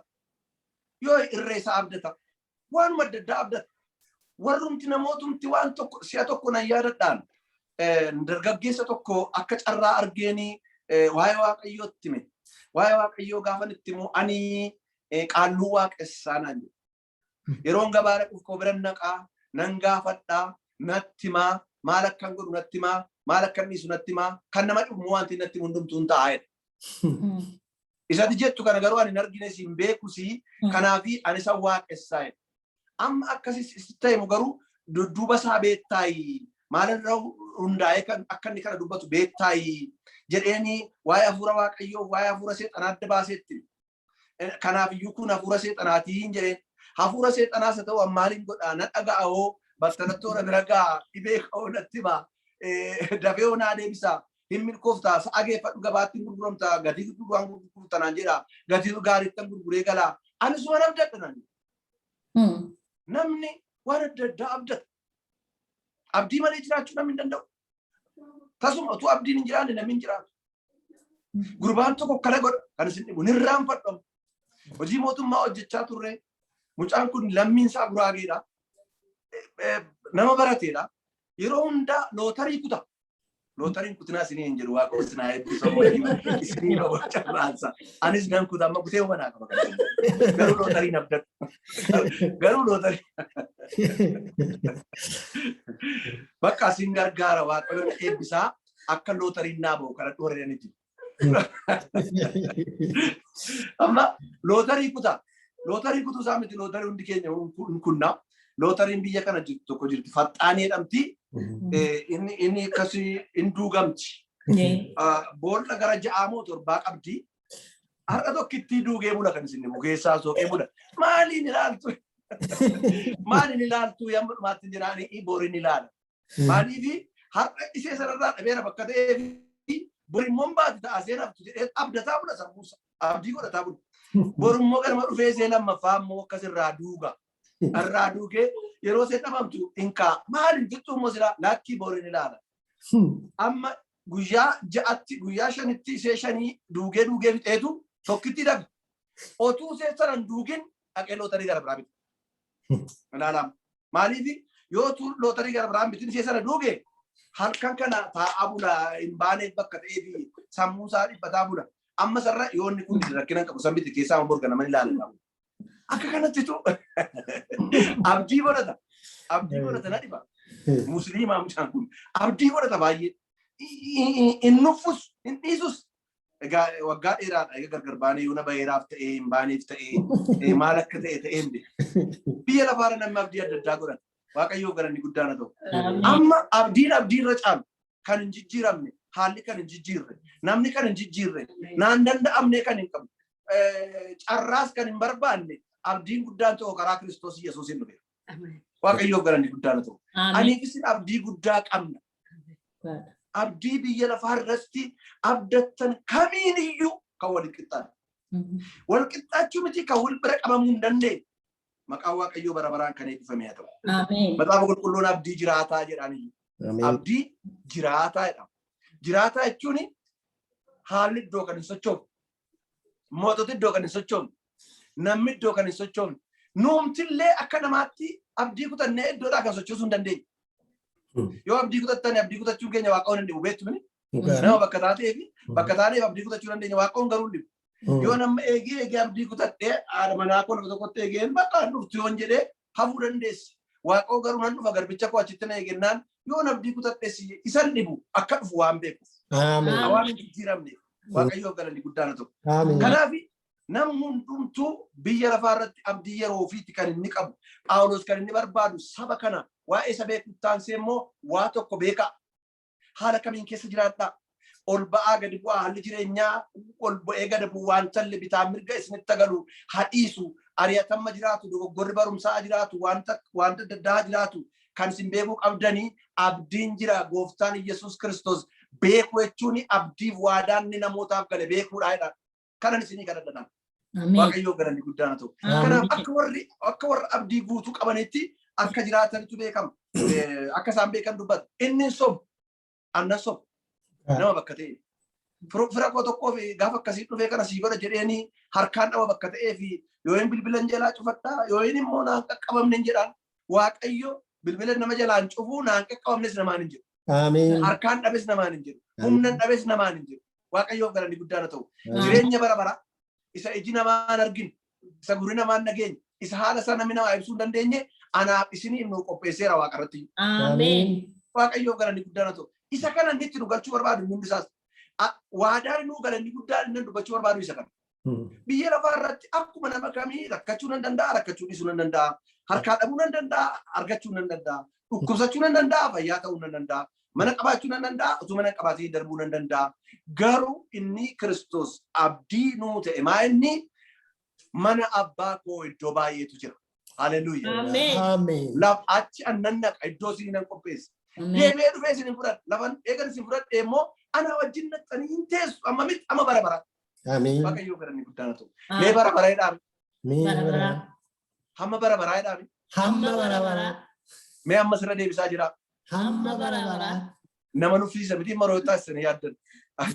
yoo irreessa abdata, waanuma adda addaa abdata. Warrumti namootumti waan tokko si'a tokko nan yaadadhaan dargaggeessa tokko akka carraa argeeni waa'ee waaqayyootti hime. Waa'ee waaqayyoo gaafan itti himu ani qaalluu waaqessaa naan jedhu. Yeroon gabaa dhaquuf koo biran naqaa nan gaafadhaa natti himaa maal akkan godhu natti himaa maal akkan dhiisu natti himaa kan nama dhufu wanti natti hundumtuu hin taa'edha. Isatti jettu kana garuu ani hin argine si hin beekusi kanaafi ani isa waaqessaa jedha. Amma akkasis ta'e garuu dudduuba isaa beettaayi maalirra hundaa'ee kan akka inni kana dubbatu beettaayi jedheeni waa'ee hafuura waaqayyoo waa'ee hafuura seexanaa adda baaseetti. Kanaaf iyyuu kun hafuura seexanaatiin jedheen hafuura seexanaas haa ta'u maaliin godhaa na dhaga'oo battalatti hora bira ga'a dhibee ka'oo natti himaa dafee onaa deebisaa hin milkooftaa sa'a geeffadhu gabaatti gurguramtaa gatii gurguraan gurgurtanaan jedhaa gatii gaariittan gurguree galaa ani suma abdadha naan namni waan adda addaa abdata. Abdii malee jiraachuu namni hin danda'u. Tasuma utuu abdiin hin jiraanne namni hin jiraatu. Gurbaan tokko kana godha kan isin dhibu hin irraanfadhamu. Hojii mootummaa hojjechaa turre mucaan kun lammiin isaa Guraageedha. Nama barateedha. Yeroo hundaa lootarii kuta. Lootariin kutinaa isinii hin jedhu waaqa isinaa eebbisa isinii bawa carraansa. Anis nan kuta amma kutee uummanaa qaba. Garuu lootariin abdatu. Garuu lootarii. Bakka isin gargaara waaqayyoon eebbisaa akka lootariin naa bahu kana dhooreen jiru. Amma lootarii kutaa. Lootarii kutuu isaa miti lootarii hundi keenya kunnaa. Lootariin biyya kana jirtu tokko jirti. Faxxaanii jedhamti. Inni akkasii hin duugamti. Boolla gara 6 moo 7 qabdi. Har'a tokkittii duugee bula kan isin bukeessaa soqee bula. Maaliin ilaaltu? Maaliin ilaaltu yamma dhumaatti jiraanii boriin ilaala. Maaliifi har'a isee sanarraa dhabeera bakka ta'eefi borimmoon baati ta'a seenaaftu jedhee abdataa bula sammuusa. Abdii godhataa bula. Borimmoo galma dhufee see lammaffaa immoo akkasirraa duuga. Irraa duugee yeroo see dhabamtu inkaa maaliin jettu immoo silaa laakkii boriin ilaala. Amma guyyaa 6tti guyyaa 5tti isee 5 duugee fixeetu tokkitti dhabe. Otuu see sanan duugin dhaqee lootarii gara biraa bite. Ilaalama. Maaliifi yoo lootarii gara biraa bitin isee sana duuge halkan kana taa'aa bula hin baaneef bakka ta'eefi sammuusaa dhiphataa bula. Amma sarara yoo inni kun rakkinan qabu san biti keessaa morga nama ilaalama. Akka kanattitu abdii godhata. Abdii godhata na dhiba. Musliimaa mucaan kun abdii godhata baay'ee. Hin nuffus hin dhiisus. Egaa waggaa dheeraadha egaa gargar baanee yoo na baheeraaf ta'ee hin baaneef ta'ee maal akka ta'een biyya lafaarra namni abdii adda addaa godhata. Waaqayyoo garanni guddaan haa ta'u. Amma abdiirra caalu kan hin jijjiiramne haalli kan hin jijjiirre namni kan hin jijjiirre naan danda'amne kan hin qabne carraas kan hin barbaanne abdiin guddaan ta'u karaa Kiristoos Yesuus hin dhufe. Waaqayyoo garanni guddaan haa ta'u. Aniifis abdii guddaa qabna. Abdii biyya lafaa irratti abdattan kamiin iyyuu kan wal qixxaatu. Wal qixxaachuu miti kan wal bira qabamuu hin dandeenye. Maqaan Waaqayyoo bara baraan kan eebbifame haa ta'u. Maxaafa qulqulluun abdii jiraataa jedhaan iyyuu. Abdii jiraataa jedhama. Jiraataa jechuun haalli iddoo kan hin sochoofne. Moototi iddoo kan hin sochoofne. Namni iddoo kan hin sochoofne. Nuumtillee akka namaatti abdii kutannee iddoodhaa kan sochoosuu hin dandeenye. Yoo abdii kutattani abdii kutachuun keenya waaqoon hin dhibu beektu mini. Dhugaa. Nama bakka taatee abdii kutachuu dandeenya waaqoon garuu hin dhibu. Yoo nama eegee abdii kutadhee haadha manaa koo nama tokkotti eegeen bakka dhuftu yoon jedhee hafuu dandeessi. Waaqoo garuu nan dhufa garbicha koo achitti na eegennaan yoo abdii kutadhee isan dhibu akka dhufu waan beekuuf. Ameen. Waan hin jijjiiramne waaqayyoo galanni guddaan ta'u. Ameen. Kanaaf nam hundumtuu biyya lafaa irratti abdii yeroo ofiitti kan inni qabu. Phaawulos kan inni barbaadu saba kana waa'ee isa beekuuf taansee immoo waa tokko beekaa. Haala kamiin keessa jiraadhaa? Ol ba'aa gadi bu'aa haalli jireenyaa ol ba'ee gadi bu'u waan talli bitaa mirga isinitti agalu hadhiisu ari'atamma jiraatu dogoggorri barumsaa jiraatu wanta daddaa jiraatu kan isin beekuu qabdanii abdiin jira gooftaan Yesuus Kiristoos beekuu jechuun abdiif waadaan ni namootaaf gale beekuudhaadha. Kanan isinii kadhadhaa. Waaqayyoo galanni guddaan ta'u. Kanaaf akka warra abdii guutuu qabanitti akka jiraatanitu beekama. Akka isaan beekan dubbata. Inni sobu annan sobu. Nama bakka ta'e. Fira koo tokkoo fi gaafa akkasii dhufee kana sii godha jedheeni harkaan dhaba bakka ta'ee fi yoo hin bilbilan jalaa cufadhaa yoo hin immoo naan qaqqabamne jedhaan Waaqayyo bilbila nama jalaan cufuu naan qaqqabamnes namaan hin jiru. Ameen. Harkaan dhabes namaan hin jiru. Humnan dhabes namaan hin jiru. Waaqayyoof galanni guddaan ta'u. Jireenya bara bara isa iji namaan arginu isa gurri namaan nageenye isa haala sana namni namaa ibsuu hin dandeenye anaaf isiniif nu qopheesseera waaqarratti. Ameen. Waaqayyoof galanni guddaan ta'u. Isa kana inni itti nu galchuu barbaadu hundi isaas waadaan nu galanni guddaan inni dubbachuu barbaadu isa kana. Biyya lafaa irratti akkuma nama kamii rakkachuu nan danda'a rakkachuu dhiisuu nan danda'a harkaa dhabuu nan danda'a argachuu nan danda'a dhukkubsachuu nan danda'a fayyaa ta'uu nan danda'a mana qabaachuu nan danda'a utuu mana qabaatee darbuu nan danda'a garuu inni Kiristoos abdii nuu ta'e maa inni mana abbaa koo iddoo baay'eetu jira. Haleluuyaa. Ameen. Laf achi annan naqa iddoo isin nan qopheessa. Deemee dhufee isin fudhadha lafan eegan isin fudhadhe immoo ana wajjin naxxanii hin teessu amma miti amma bara bara. Ameen. Waaqayyoo galanni guddaan ta'u. Mee bara bara jedhaame. Bara. Hamma bara bara jedhaame. Hamma bara bara. Mee amma sirra deebisaa jira. Hamma bara bara. Nama nuffisiisa miti maroo taasisan yaaddan.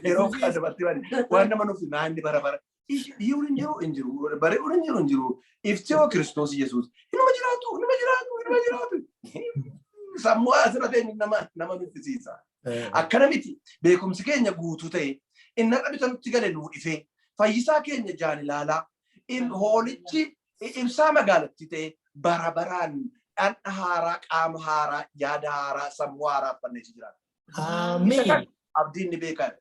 Yeroo kana dabartee waan nama nuffisiisa naanni bara bara. Iyyuu hin jiru hin jiru bari'uun hin jiru hin jiru iftoo Kiristoos Yesuus inuma jiraatu. Sammuu asirratti nama nuffisiisa. Akkana miti beekumsi keenya guutuu ta'e inni har'a bita nutti gale nuu dhifee fayyisaa keenya jaan ilaalaa hoolichi ibsaa magaalattii ta'e bara baraan dhandha haaraa qaama haaraa yaada haaraa sammuu haaraa fanneechi jiraata. Ameen. Abdiin ni beekaa.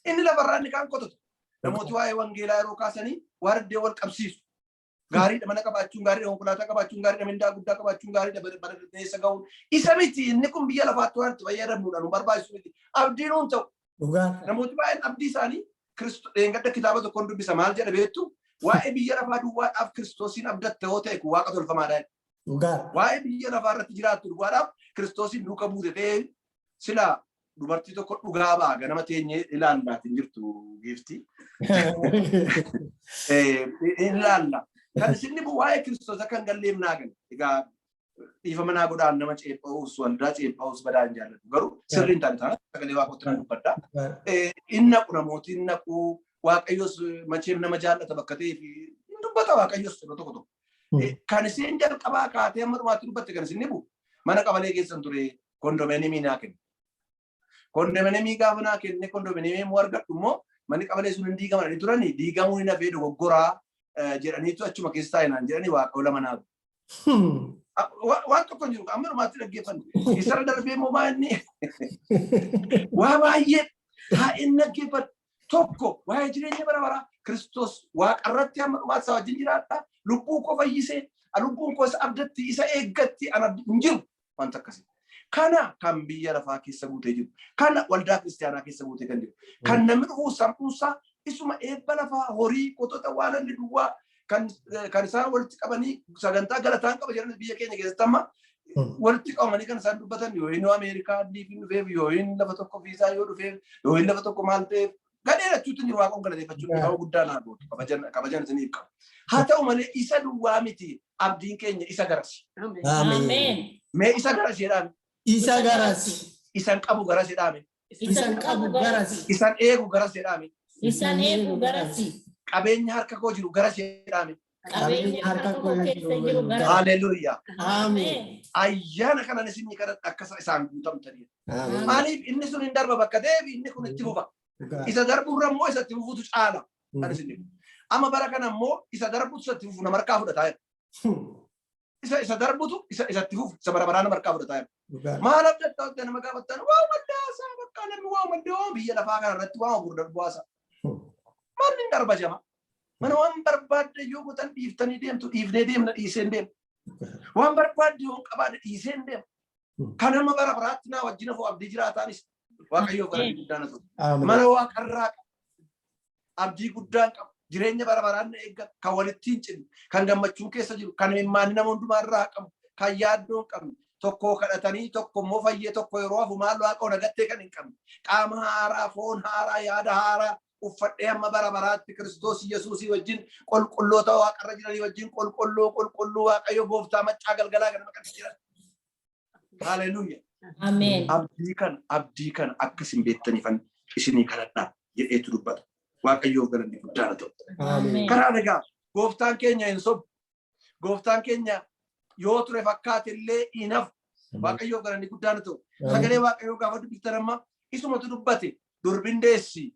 Inni lafarraa inni kaan qotutu. Namooti waa'ee wangeelaa yeroo kaasanii waarddee wal qabsiisu. Gaariidha mana qabaachuun gaariidha konkolaataa qabaachuun gaariidha mindaa guddaa qabaachuun gaariidha bareedeessa ga'uun isa miti inni kun biyya lafaatti waan itti fayyadamuudha nu barbaachisu miti abdiin huun ta'u. Namooti baay'een abdii isaanii dheengadda kitaaba tokkoon dubbisa maal jedha beektu waa'ee biyya lafaa duwwaadhaaf Kiristoosiin abdatte yoo ta'e kun waaqa tolfamaadhaan. Waa'ee biyya lafaa irratti jiraattu duwwaadhaaf Kiristoosiin duuka buute ta'ee sila dubartii tokko dhugaa ba'a ganama teenyee ilaallaatiin jirtu giifti. Ilaalla. Kan isinni waa'ee Kiristoos akka hin galleef naa gale. Egaa dhiifama naa godhaan nama ceepha'uus waldaa ceepha'uus badaan jaallatu. Garuu sirrii hin taane taana sagalee waaqotti nan dubbadha. Inni naqu namooti inni naqu waaqayyos macheem nama jaallata bakka ta'eef hin dubbata waaqayyos yeroo tokko tokko. Kan isin jalqabaa kaatee amma dhumaatti dubbatte kan isin dhibu mana qabalee keessan ture kondomeenimii naa kenne. Kondomeenimii gaafa naa kenne kondomeenimii immoo argadhu immoo manni qabalee sun hin diigaman turani diigamuu hin hafee dogoggoraa jedhaniitu achuma keessa taa'inaan jedhanii waaqa lama naagu. Waan tokko hin jiru amma dhumaatti dhaggeeffanne. Isarra darbee immoo maanni waa baay'ee taa'een dhaggeeffanne tokko waa'ee jireenya bara baraa Kiristoos waaqarratti amma dhumaatti isa wajjin jiraadha. Lubbuu koo fayyisee lubbuun koo isa abdatti isa eeggatti ana hin jiru wanta akkasii. Kana kan biyya lafaa keessa guutee jiru. Kana waldaa kiristaanaa keessa guutee kan jiru. Kan namni dhufuu sammuusaa isuma eebba lafaa horii qotota waan inni duwwaa kan isaan walitti qabanii sagantaa galataan qaba jedhan biyya keenya keessatti amma walitti qabamanii kan isaan dubbatan yoo inni Ameerikaa diifin dhufeef yoo inni lafa tokko fiisaa yoo dhufeef yoo inni lafa tokko maal ta'eef gadhee lachuutti jiru waaqoon galateeffachuun qaba guddaa naa gootu kabajan isiniif qaba. Haa ta'u malee isa duwwaa miti abdiin keenya isa garasi. Ameen. Mee isa garasi jedhame. Isa garasi. Isan qabu garasi jedhame. Isan qabu garasi. Isan eegu garasi jedhame. Isan eegu garasi. Qabeenya harka koo jiru garasi jedhame. Qabeenya harka koo keessa jiru gara. Hallelujah. Ameen. Ayyaana kana isin kadhadha akka isaan guutamtanii. Ameen. Maaliif inni sun hin darba bakka deebi inni kun itti fufa. Isa darburra immoo isa itti fufutu caala. Kan isin dhibu. Amma bara kana immoo isa darbutu isa itti fufu nama harkaa fudhataa jira. Isa darbutu isa itti fufu isa bara baraan nama harkaa fudhataa jira. Maal abdattaa hojii nama gaafattan waa mandaasaa bakka namni waa mandoo biyya lafaa kana irratti waa gurgurdan bu'aasa. Maal hin darba jama. Mana waan barbaadde yoo gootan dhiiftanii deemtu dhiifnee deemna dhiiseen deemna. Waan barbaadde yoo qabaadde dhiiseen deemna. Kan nama bara baraatti naa wajjin hafuu abdii jiraataanis waaqayyoo gara guddaan haa ta'u. Mana waaqarraa qabu. Abdii guddaan qabu. Jireenya bara baraan eeggatu. Kan walitti hin cinne. Kan gammachuun keessa jiru. Kan himmaanni nama hundumaa irraa qabu. Kan yaaddoo hin qabne. Tokko kadhatanii tokko immoo fayyee tokko yeroo hafu maal waaqoo nagattee kan hin qabne. Qaama haaraa, foon haaraa, yaada haaraa. Uffadhee amma bara baraatti Kiristoos Yesuusii wajjin qulqulloota waaqarra jiranii wajjin qulqulluu waaqayyo gooftaa maccaa galgalaa kan maqaan jiran. Hallelujah. Ameen. Abdii kan akka isin beektaniifan isinii kadhadhaa jedheetu dubbata. Waaqayyoof galanni guddaan haa ta'u. Karaa nagaa gooftaan keenya hin sobne. Gooftaan keenya yoo ture fakkaate illee hin hafu. Waaqayyoof galanni guddaan haa ta'u. Sagalee waaqayyoo gaafa dubbiftan amma isumatu dubbate durbin deessi.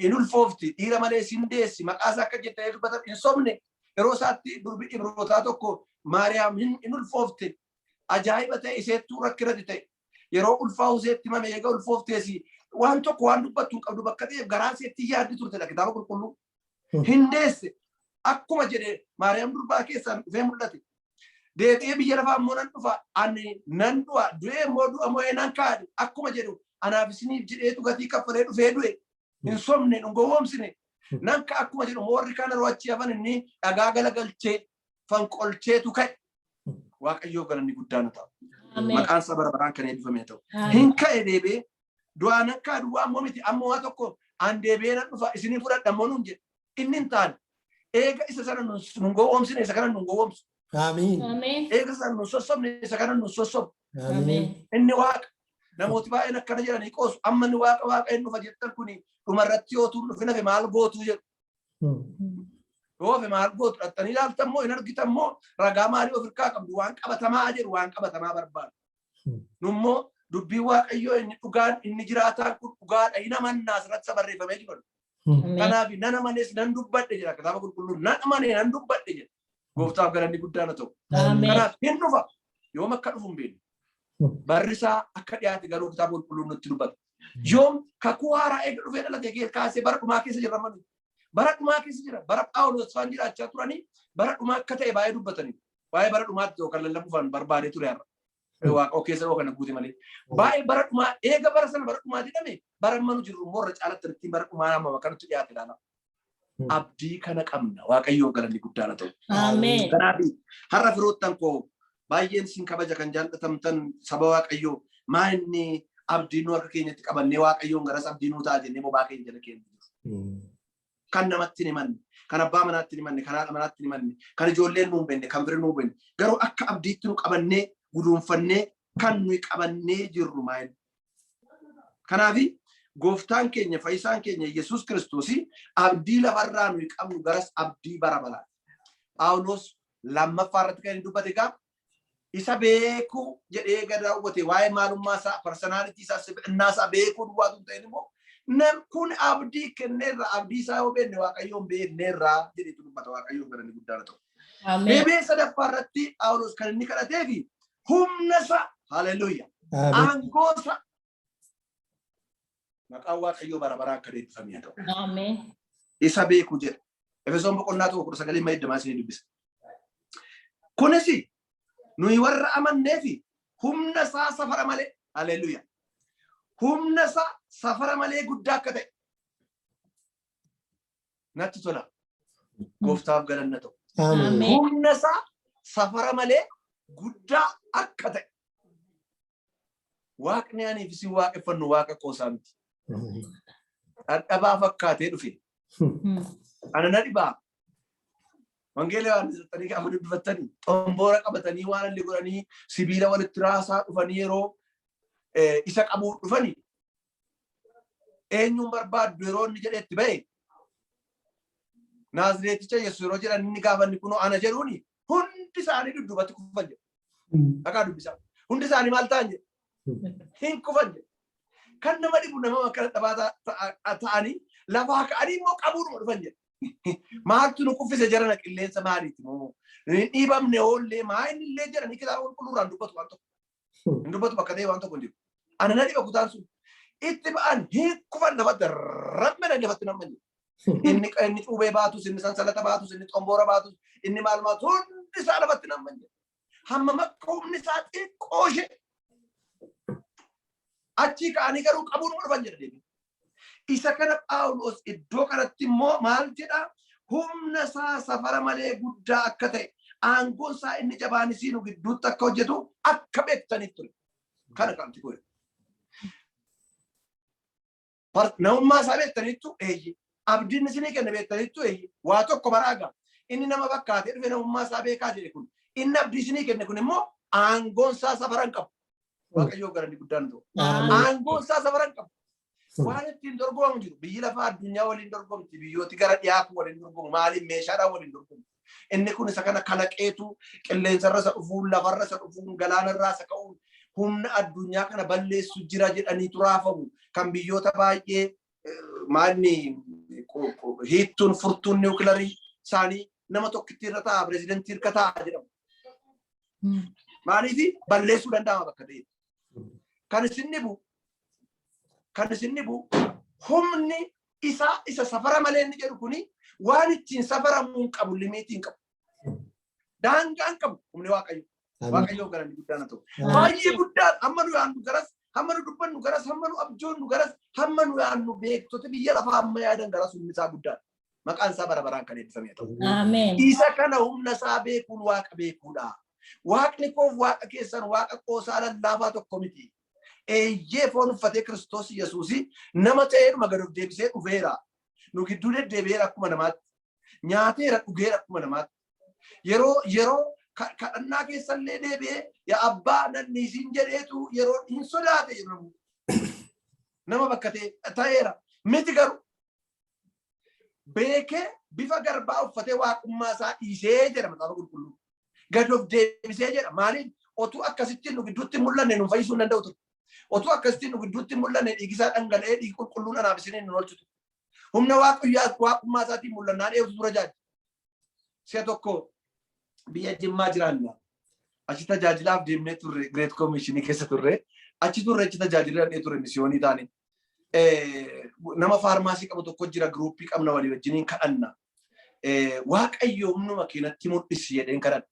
In ulfoofti dhiira malee sin deessi maqaasaa akka jettee dubbatan hin sobne yeroo isaatti durbi Ibrootaa tokko Maariyaam hin ulfoofte ajaa'iba ta'e iseettuu rakkirati ta'e yeroo ulfaa'u iseetti himame eega ulfoofteesi waan tokko waan dubbattu hin qabdu bakka ta'eef garaa iseetti yaaddi turte kitaaba qulqulluu hin deesse akkuma jedhe Maariyaam durbaa keessaan dhufee mul'ate deebi'ee biyya lafaa immoo nan dhufa ani nan du'a du'ee immoo du'a moo'ee nan kaa'e akkuma jedhu anaaf isiniif jedheetu gatii kaffalee dhufee du'e. In somne ngowomsine nanka akkuma jedhu warri kana roachi hafan inni dhagaa galagalchee fanqolcheetu ka'e waaqayyoo galanni guddaan ta'u maqaan sabara baraan kan eebbifame ta'u hin ka'e deebee du'aan akka du'aa ammoo miti ammoo waa tokko an deebee nan dhufa isinii fudhadha ammoo nuun jedhe inni hin taane eega isa sana nun gowwomsine isa kana nun gowwomsu eega sana nun sossobne isa kana nun sossobu inni waaqa namooti baay'een akkana jedhanii qoosu amma inni waaqa inni dhufa jettan kuni dhumarratti yoo tuun dhufi nafe maal gootu jedhu. Yoo fe maal gootu dhattanii ilaaltan moo hin argitan moo ragaa maalii of hirkaa qabdu waan qabatamaa jedhu waan qabatamaa barbaadu. Nummoo dubbiin waaqayyoo inni dhugaan inni jiraataan kun dhugaadha hin amannaa asirratti barreeffamee jiru. Kanaaf nan amanees nan dubbadhe jedha kitaaba qulqulluun nan amanee nan dubbadhe jedha. Gooftaaf galanni guddaan haa ta'u. Kanaaf hin dhufa yoom akka dhufu hin beeknu. Barrisaa akka dhiyaate garuu kitaaba qulqulluun nutti dubbata. Yoom kakuu haaraa eega dhufee dhalatee kaasee bara dhumaa keessa jira malee. Bara dhumaa keessa jira. Bara Phaawulos faan jiraachaa turanii bara dhumaa akka ta'e baay'ee dubbatanii. Waa'ee bara dhumaatti yookaan lallabuufaan barbaadee ture har'a. Waaqa keessa yoo kana guute malee. Baay'ee bara dhumaa eega bara sana bara dhumaa jedhame bara manu jirru immoo irra caalatti ittiin bara dhumaa nama kanatti dhiyaate ilaala. Abdii kana qabna waaqayyoo galanni guddaan haa ta'u. Ameen. Kanaaf har'a firoottan koo baay'een sin kabaja kan jaallatamtan saba waaqayyoo maa inni abdii nu harka keenyatti qabannee waaqayyoon garas abdii nu ta'a jennee bobaa keenya jala keenya. Kan namatti hin himanne, kan abbaa manaatti hin himanne, kan haadha manaatti hin himanne, kan ijoolleen nu hin benne, kan firii nu hin benne. Garuu akka abdiitti nu qabannee guduunfannee kan nuyi qabannee jirru maa inni. Kanaaf gooftaan keenya fayyisaan keenya Yesuus Kiristoos abdii lafarraa nuyi qabnu garas abdii bara baraa. Phaawulos lammaffaa irratti kan inni dubbate egaa isa beeku jedhee gada hubate waa'ee maalummaa isaa personality isaa sibannaa isaa beekuu duwwaatu hin ta'in immoo nam kun abdii kenneerra abdii isaa yoo beekne waaqayyoon beekneerra jedhetu dubbata waaqayyoon galanni guddaan ta'u. Deebee sadaffaa irratti Phaawulos kan inni kadhatee fi humna isaa haleluuyaa aangoo isaa maqaan waaqayyoo bara baraan akka eebbifamee ta'u. Isa beeku jedha. Efesoon boqonnaa 1:9 isinii dubbisa. Kunis nuyi warra amannee fi humna isaa safara malee haleluuyaa humna isaa safara malee guddaa akka ta'e natti tola gooftaaf galanna ta'u humna isaa safara malee guddaa akka ta'e waaqni aniif isin waaqeffannu waaqa qoosaa miti dhadhabaa fakkaatee dhufe ana na dhibaa Wangeela waan isaanii gaafa dubbifatanii xomboora qabatanii waan illee godhanii sibiila walitti raasaa dhufanii yeroo isa qabuu dhufanii eenyuun barbaaddu yeroo inni jedhetti ba'e Naazreeticha Yesuus yeroo jedhan inni gaafa inni kunoo ana jedhuuni hundi isaanii dudduubatti kufan jedhu. Dhagaa dubbisaa. Hundi isaanii maal ta'an jedhu. Hin kufan jedhu. Kan nama dhibu nama akkana dhabaa ta'anii lafaa ka'anii immoo qabuudhuma dhufan jedhu. Maaltu nu kuffise jarana qilleensa maaliiti moo? Dhiibamne oollee maa inni illee jedhanii kitaaba qulqulluudhaan dubbatu waan tokko. Hin dubbatu bakka ta'e waan tokko hin jiru. Ana na dhiba kutaan sun. Itti ba'an hin kufan lafatti rammana lafatti namni jiru. Inni cuubee baatus, inni sansalata baatus, inni xomboora baatus, inni maal baatu hundi isaa lafatti namni jiru. Hamma makka humni isaa xiqqoo ishee. Achii ka'anii garuu qabuun dhufan jedha deebiin. Isa kana Phaawulos iddoo kanatti immoo maal jedha? Humna isaa safara malee guddaa akka ta'e, aangoon isaa inni jabaan isiinu gidduutti akka hojjetu akka beektaniif ture. Kana kanti godhe. Namummaa isaa beektaniittu eeyyi. Abdiin isinii kenna beektaniittu eeyyi. Waa tokko baraaga. Inni nama fakkaatee dhufe namummaa isaa beekaa jedhe kun. Inni abdii isinii kenne kun immoo aangoon isaa safara hin qabu. Waaqayyoo garanni guddaan ta'u. Aangoon isaa safara hin qabu. Waan ittiin dorgomamu jiru. Biyyi lafaa addunyaa waliin dorgomti. Biyyooti gara dhiyaatu waliin dorgomu. Maaliin meeshaadhaan waliin dorgomu. Inni kun isa kana kalaqeetu qilleensarra isa dhufuun, lafarra isa dhufuun, galaanarraa isa ka'uun humna addunyaa kana balleessu jira jedhaniitu raafamu. Kan biyyoota baay'ee maalni hiittuun furtuun niwukilarii isaanii nama tokkitti irra ta'a, pireezidantii irra ta'a jedhamu. Maaliif balleessuu danda'ama bakka ta'e. Kan isin dhibu humni isa safara malee inni jedhu kuni waan ittiin safaramuu hin qabu, limiitii hin qabu. Daangaa hin qabu humni Waaqayyo. Waaqayyoo garanni guddaan ta'u. Baay'ee guddaan hamma nu yaannu garas, hamma nu dubbannu garas, hamma nu abjoonnu garas, hamma nu yaannu beektota biyya lafaa amma yaadan garas humni isaa guddaan. Maqaan isaa bara baraan kan eebbifamee ta'u. Isa kana humna isaa beekuun Waaqa beekuudha. Waaqni koof Waaqa keessan Waaqa qoosaa lallaafaa tokko miti. Eeyyee foon uffatee Kiristoos Yesuusi nama ta'eedhuma gad of deebisee dhufeera. Nu gidduu deddeebi'eera akkuma namaatti. Nyaateera dhugeera akkuma namaatti. Yeroo kadhannaa keessallee deebi'ee yaa abbaa nanniisiin jedheetu yeroo hin sodaate jedhamu. Nama bakka ta'eera. Miti garuu beekee bifa garbaa uffatee waaqummaa isaa dhiisee jedha Macaafa Qulqulluu. Gad of deebisee jedha. Maaliif otuu akkasittiin nu gidduutti mul'anne nu fayyisuu hin danda'u ture. Otuu akkasittiin nu gidduutti mul'anne dhiigisaa dhangala'ee dhiigi qulqulluun anaaf isiniin nu oolchitu. Humna waaqummaa isaatiin mul'annaan eebsu dura jaaji. Si'a tokko biyya Jimmaa jiraanna. Achi tajaajilaaf deemnee turre Great Commissionii keessa turre. Achi turre achi tajaajilaa ture misiyoonii taane. Nama faarmaasii qabu tokko jira giruuppii qabna walii wajjiniin kadhanna. Waaqayyo humnuma keenatti mul'isi jedheen kadhanna.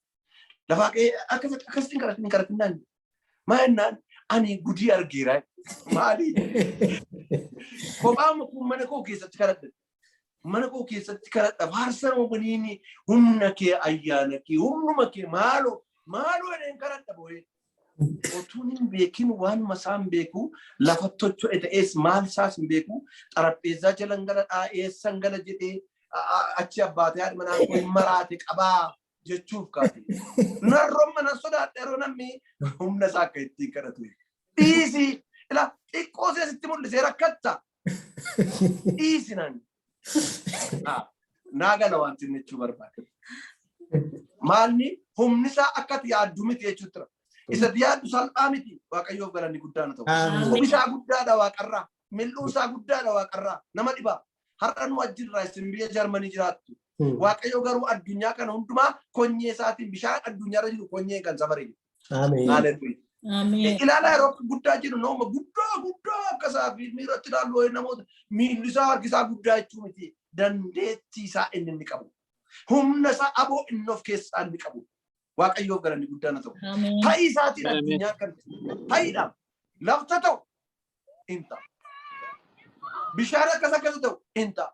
Lafaa akkasitiin kadhatinaan maalinnaan ani gudii argeera. Maali? Kophaama kun mana koo keessatti kadhadha. Mana koo keessatti kadhadha. Faarsama waliin humna kee ayyaana kee humnuma kee maaloo jedheen kadhadha boo'ee. Otuun hin beekin waanuma isaan beeku lafa tocho'e ta'es maal isaas hin beeku xarapheezaa jalan gala dhaa'eessan gala jedhee achi abbaatee haadha manaa kun maraate qabaa jechuuf kaate. Narroon mana sodaadha yeroo namni humna isaa akka ittiin kadhatu. Dhiisi ilaa xiqqoo seesitti mul'isee rakkatta. Dhiisi naan. Naagala wanti inni jechuu barbaade. Maalni humni isaa akkati yaaddu miti jechuutti jira. Isa yaaddu salphaa miti Waaqayyoof galanni guddaan ta'u. Isaa guddaadha Waaqarraa. Mil'uun isaa guddaadha Waaqarraa. Nama dhibaa. Har'a nu wajjirraa isin biyya Jarmanii jiraattu. Waaqayyo garuu addunyaa kana hundumaa konyee isaatiin bishaan addunyaarra jiru konyee kan safaree jiru. Haaleluyyaa. Ilaalaa yeroo guddaa jiru nama guddaa akkasaa fi miiratti ilaaluu namoota miilli isaa harki isaa guddaa jechuu miti. Dandeettii isaa inni qabu. Humna isaa aboo inni of keessaa inni qabu. Waaqayyoof galanni guddaan ta'u. Ta'ii isaatiin addunyaa kan ta'iidhaan lafta ta'u hin ta'u. Bishaan akkas ta'u hin ta'u.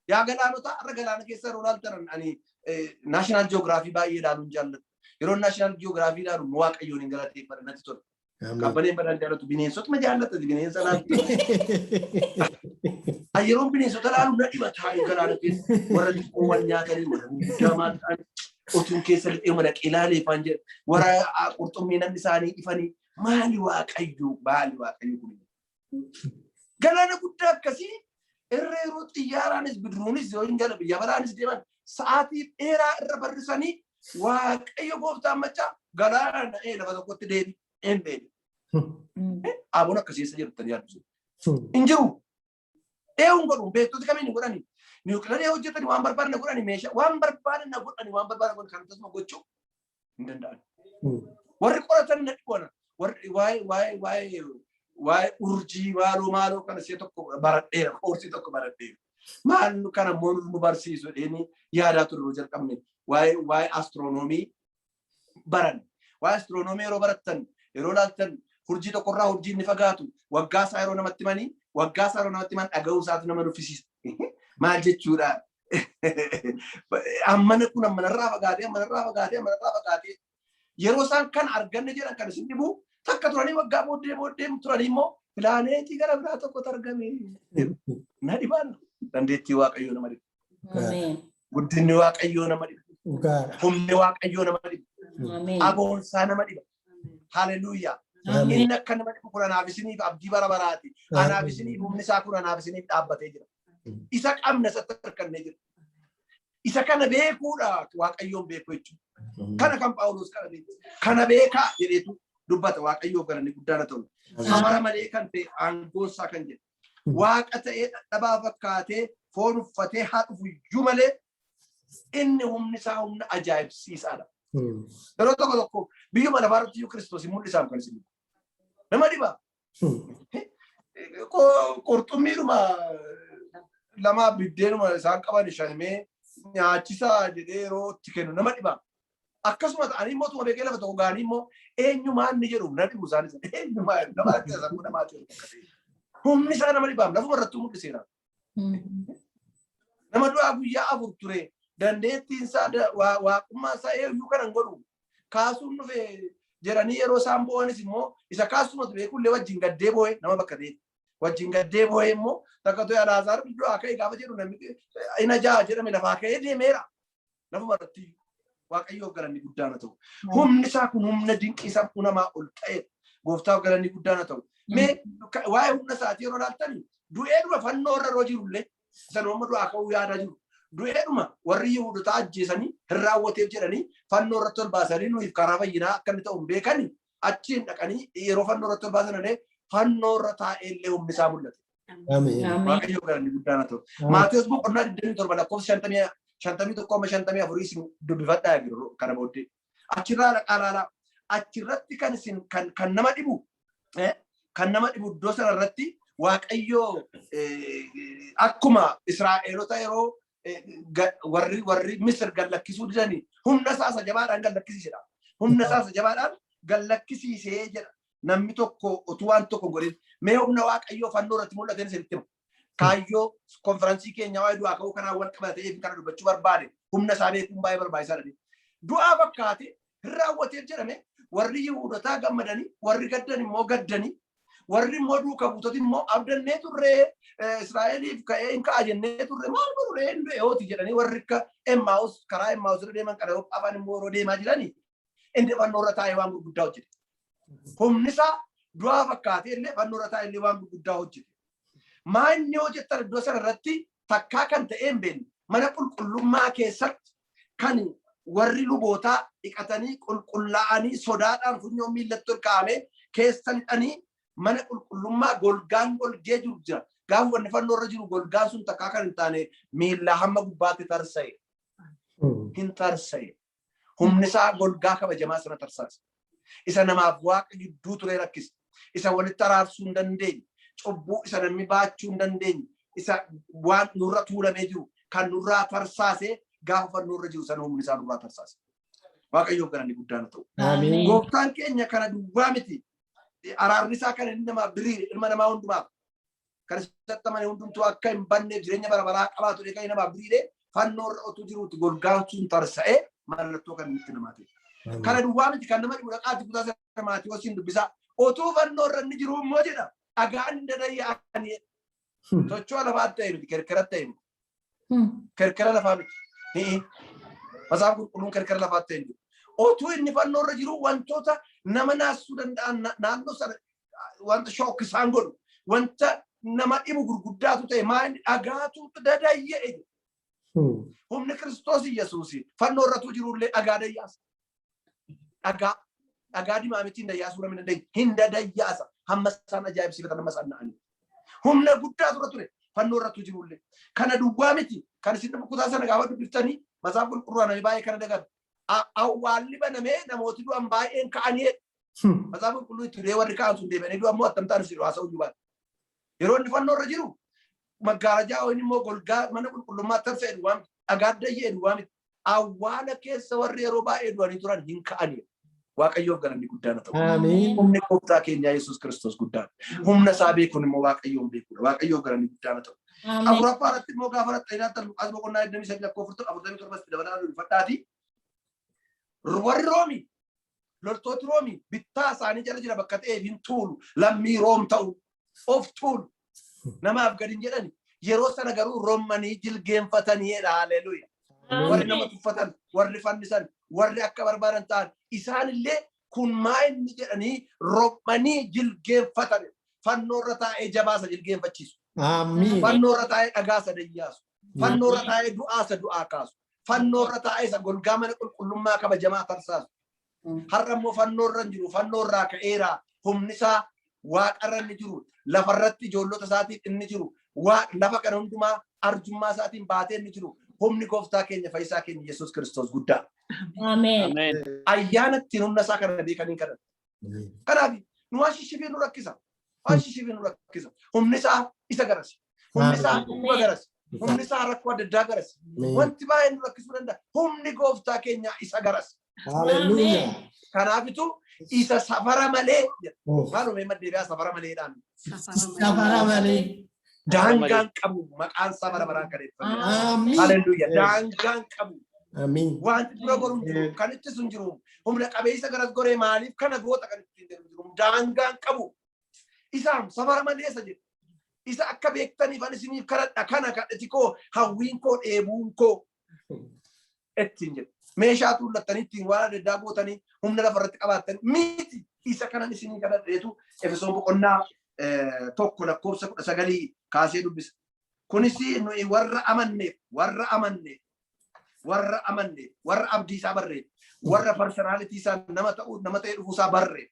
Yaa galaanota har'a galaana keessa yeroo ilaaltan ani naashinaal ji'oogiraafii baay'ee ilaaluun jaalladha. Yeroo naashinaal ji'oogiraafii ilaalu Waaqayyoon hin galateeffadha natti tola. Qabbaneen badan jaallatu bineensotuma jaallata bineensa laatu. Yeroon bineensota ilaalu na dhibata galaana keessa warra xiqqoowwan nyaatanii warra guddaa ta'an otuun keessa lixee mana qilaaleefaan jedhu warra qurxummii namni isaanii ifanii maali Waaqayyo kun. Galaana guddaa akkasii irreeroo xiyyaaraanis bidiruunis yoo hin gala biyya baraanis deeman sa'aatii dheeraa irra barrisanii waaqayyo gooftaan machaa galaana na'ee lafa tokkotti deebi hin deebi. Aboon akkasiisa jirtan yaaddu. Hin jiru. Eewun godhu beektoti kamiin godhani. Niwukilarii hojjetani waan barbaadan godhani meeshaa waan barbaadan godhani waan barbaadan godhani kan tasuma gochuu hin danda'an. Warri qoratan na dhiboona. Warri waa'ee urjii maaloo kana see tokko baradheera koorsii tokko baradheera. Maal kana moonu nu barsiisu dheeni yaadaa turre jalqabne waa'ee astiroonoomii baran. Waa'ee astiroonoomii yeroo barattan yeroo laaltan urjii tokkorraa urjii inni fagaatu waggaasaa yeroo namatti himanii waggaasaa yeroo namatti himan dhaga'uu isaatu nama nuffisiisa. Maal jechuudha? Ammana kun ammanarraa fagaatee yeroo isaan kan arganne jedhan kan isin dhibu takka turanii waggaa booddee turanii immoo pilaaneetii gara biraa tokkotu argame. Na dhibaan dandeettii waaqayyoo nama dhibu. Guddinni waaqayyoo nama dhibu. Humni waaqayyoo nama dhibu. Aboonsaa nama dhiba. Haleluuyaa. Inni akka nama dhibu kun anaaf isiniif abdii bara baraati. Anaaf isiniif humni isaa kun anaaf isiniif dhaabbatee jira. Isa qabna isatti harkannee jira. Isa kana beekuudha waaqayyoon beeku jechuudha. Kana kan Phaawulos kana beekaa jedheetu dubbata waaqayyoo garanni guddaan ta'u. Samara malee kan ta'e aangoonsaa kan jedhu. Waaqa ta'ee dadhabaa fakkaatee foon uffatee haa dhufu iyyuu malee inni humni isaa humna ajaa'ibsiisaadha. Yeroo tokko biyyuma lafaarratti iyyuu Kiristoos mul'isaaf kan isin nama dhibaa. Qurxummiidhuma lama biddeenuma isaan qaban shanimee nyaachisaa jedhee yeroo itti kennu nama dhibaa. Akkasuma ta'anii mootummaa beekee lafa tokko ga'anii immoo eenyumaan ni jedhu na dhibu isaanis eenyumaan nama argisiisan kun namaa jiru. Humni isaa nama dhibaam lafuma irrattuu mul'iseera. Nama du'aa guyyaa 4 ture dandeettiin isaa waaqummaa isaa eenyu kanan godhu kaasuun dhufe jedhanii yeroo isaan bo'anis immoo isa kaasumatu beekullee wajjin gaddee bo'ee nama bakka ta'etti. Wajjin gaddee bo'ee immoo takka to'ee Alaazaar du'aa ka'ee gaafa jedhu namni ina jaa jedhame lafaa ka'ee deemeera. Lafuma irratti waaqayyoo galanni guddaan ta'u. Humni isaa kun humna dinqii sammuu namaa ol ta'e gooftaaf galanni guddaan ta'u. Mee waa'ee humna isaatii yeroo laaltanii du'eedhuma fannoo irra yeroo jirullee sanooma du'aa ka'uu yaadaa jiru. Du'eedhuma warri Yihuudotaa ajjeesanii hin raawwateef jedhanii fannoo irratti ol baasanii nuyi karaa fayyinaa akka inni ta'u hin beekani achiin dhaqanii yeroo fannoo irratti ol baasananii fannoo irra taa'ee illee humni isaa mul'ate. Waaqayyoo galanni guddaan ta'u. Maatiyus boqonnaa 27 lakkoofsa 51-54 isin dubbifadhaa jiru kana booddee achirraa dhaqaalaalaa achirratti kan isin kan nama dhibu iddoo sana irratti waaqayyoo akkuma Israa'eelota yeroo warri Misir gallakkisuu didanii humna isaa jabaadhaan gallakkisiisedha. Humna isaa jabaadhaan gallakkisiisee jedha. Namni tokko utuu waan tokko godhin mee humna waaqayyoo fannoo irratti mul'ateen isinitti hima. Kaayyoo konferansii keenya waa'ee du'aa ka'uu kanaan wal qabatee kana dubbachuu barbaade humna isaa beekuun baay'ee barbaachisaadha. Du'aa fakkaate hin raawwateef jedhame warri Yihuudotaa gammadanii warri gaddan immoo gaddanii warri immoo duukaa buutoti immoo abdannee turree Israa'eliif ka'ee hin ka'a jennee turre maal godhuree hin du'eehooti jedhanii warri akka Emmaus karaa Emmaus irra deeman kana afaan immoo yeroo deemaa jiranii inni fannoo irra taa'ee waan gurguddaa hojjete. Humni isaa du'aa fakkaatee illee fannoo irra taa'ee illee waan gurguddaa hojjete. Maanni hojjetan iddoo sana irratti takkaa kan ta'e hin beekne mana qulqullummaa keessatti kan warri lubootaa dhiqatanii qulqullaa'anii sodaadhaan funyoon miillatti ol kaa'amee keessa lixanii mana qulqullummaa golgaan golgee jiru jira. Gaafa wanni fannoo irra jiru golgaan sun takkaa kan hin taane miillaa hamma gubbaatti tarsa'e. Hin tarsa'e. Humni isaa golgaa kabajamaa sana tarsaase. Isa namaaf waaqa gidduu ture rakkise. Isa walitti araarsuu hin dandeenye. Cubbuu isa namni baachuu hin dandeenye. Isa waan nurra tuulamee jiru kan nurraa tarsaasee gaafa fannoo irra jiru sana humni isaa nurraa tarsaase. Waaqayyoof galanni guddaan ta'u. Gooftaan keenya kana duwwaa miti. Araarri isaa kan inni namaaf diriire ilma namaa hundumaaf. Kan isatti amane hundumtuu akka hin banneef jireenya bara baraa qabaatu kan inni namaaf diriire fannoo irra otuu jiruuti golgaan sun tarsa'ee mallattoo kan inni itti namaa ta'e. Kana duwwaa miti kan nama dhibu dhaqaatti kutaa sana maatii wasiin dubbisaa. Otuu fannoo irra inni jiru immoo jedha. Dhagaan dadayyaanii socho'a lafaatti ta'e miti kerkeratti ta'e miti. Kerkera lafaa miti. Masaaf qulqulluun kerkera lafaatti ta'e miti. Otuu inni fannoo irra jiru wantoota nama naasuu danda'an naannoo sana wanta shook isaan godhu wanta nama dhibu gurguddaatu ta'e maal dhagaatu dadayye humni Kiristoos Yesuus fannoo irratti jirullee dhagaa dayyaasa. Dhagaa diimaa miti hin dayyaasuu namni danda'e hin dadayyaasa hamma isaan ajaa'ibsiifatan hamma isaan na'anii. Humna guddaatu ture fannoo irratti jirullee. Kana duwwaa miti kan isin kutaa sana gaafa dubbiftanii masaaf qulqulluudhaan namni baay'ee kana dagan. Awwaalli banamee namooti du'an baay'een ka'anii masaaf qulqulluu itti duree warri ka'an sun deebi'anii du'an immoo attamtaan isin haasa'uu jiru. Yeroo inni fannoo irra jiru magaalaa inni immoo golgaa mana qulqullummaa tarsa'e duwwaa dhagaa dayyee duwwaa miti. Awwaala keessa warri yeroo baay'ee du'anii turan hin ka'anii. Waaqayyoof galanni guddaan ta'u. Humni gooftaa keenya Yesuus Kiristoos guddaan. Humna isaa beekuun immoo Waaqayyoon beekuudha. Waaqayyoof galanni guddaan ta'u. Afuraffaa irratti immoo gaafa irratti ilaatan Luqaas boqonnaa 27 dabalaa dhuunfadhaati. Warri Roomii loltooti Roomii bittaa isaanii jala jira bakka ta'eef hin tuulu lammii Room ta'u of tuulu namaaf gadi hin jedhani. Yeroo sana garuu Roomanii jilgeenfataniidha. Haleluuya. Warri nama tuffatan, warri fannisan, warri akka barbaadan ta'an isaanillee kun maa inni jedhanii Roomanii jilgeenfatan. Fannoo irra taa'ee jabaasa jilgeenfachiisu. Fannoo irra taa'ee dhagaasa dayyaasu. Fannoo irra taa'ee du'aasa du'aa kaasu. Fannoo irra taa'ee isa golgaa mana qulqullummaa kabajamaa tarsaasu. Har'a immoo fannoo irra hin jiru. Fannoo irraa ka'eera. Humni isaa waaqarra inni jiru. Lafarratti ijoollota isaatiin inni jiru. Lafa kana hundumaa arjummaa isaatiin baatee inni jiru. Humni gooftaa keenya fayyisaa keenya Yesuus Kiristoos guddaa. Ameen. Ayyaana ittiin humna isaa kana beekanii kadhatu. Kanaaf nu waan shishifee nu rakkisa. Waan shishifee nu rakkisa. Humni isaa isa garasi. Humni isaa dhukkuba garasi. Humni isaa rakkoo adda addaa garasi. Wanti baay'ee nu rakkisuu danda'a. Humni gooftaa keenya isa garasi. Kanaafitu isa safara malee. Maalumee maddeebiyaa safara maleedhaan. Safara malee. Daangaan qabu maqaan isaa bara baraan kadheeffame. Haleluuya. Daangaan qabu. Wanti dura goruun jiru kan itti sun jiru humna qabeessa garas goree maaliif kana goota kan ittiin jiru daangaan qabu. Isaan safara malee isa jedhu. Isa akka beektaniif ani isiniif kadhadha kana kadhati koo hawwiin koo dheebuun koo ittiin jedhu. Meeshaa tuullattanii ittiin waan adda addaa gootanii humna lafarratti qabaatanii miti isa kanan isinii kadhadheetu Efesoon boqonnaa tokko lakkoofsa 19 kaasee dubbisa. Kunis nuyi warra amanne warra abdii isaa barree warra personality isaa nama ta'ee dhufuu isaa barree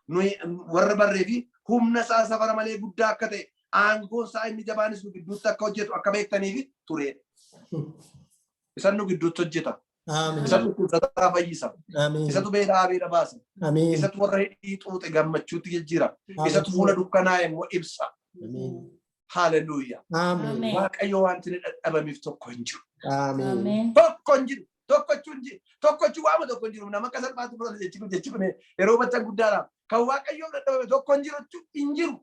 nuyi warra barree fi humna isaa safara malee guddaa akka ta'e aangoon isaa inni jabaanis nu gidduutti akka hojjetu akka beektaniif ture. Isan nu gidduutti hojjeta. Isatu dhukkubsataa fayyisa. Isatu beelaa beela baasa. Isatu warra hidhii xuuxe gammachuutti jijjiira. Isatu fuula dukkanaa immoo ibsa. Haleluuya. Waaqayyo wanti inni dadhabameef tokko hin jiru. Tokko hin jiru. Tokkochi waama tokko hin jiru. Nama akka salphaatti fudhata jechuun yeroo bachaan guddaadhaaf kan waaqayyo dadhabame tokko hin jiru.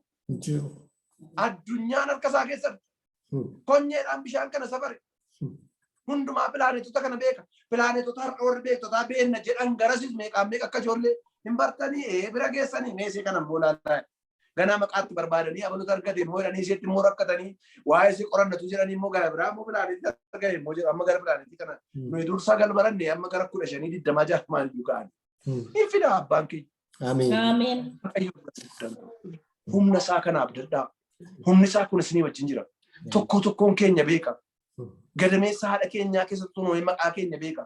Addunyaan harka isaa keessatti konyeedhaan bishaan kana safare. Hundumaa pilaanetota kana beeka. Pilaanetota har'a warri beektotaa beenna jedhan garasis meeqaan meeqa akka ijoollee hin bartanii bira geessanii meesii kana immoo laalaa. Ganaa maqaatti barbaadanii abalota argate immoo jedhanii isiitti immoo rakkatanii waa'ee isii qorannatu jedhanii immoo gara biraa immoo pilaanetii argate immoo jedhu amma gara pilaanetii kana nuyi dursaa gal baranne amma gara 15 maal iyyuu ka'an. Hin fida abbaan keenya. Ameen. Humna isaa kanaaf dadhaa. Humni isaa kun isinii wajjin jira. Tokkoon keenya beeka. Gadameessa haadha keenyaa keessattuu nuyi maqaa keenya beeka.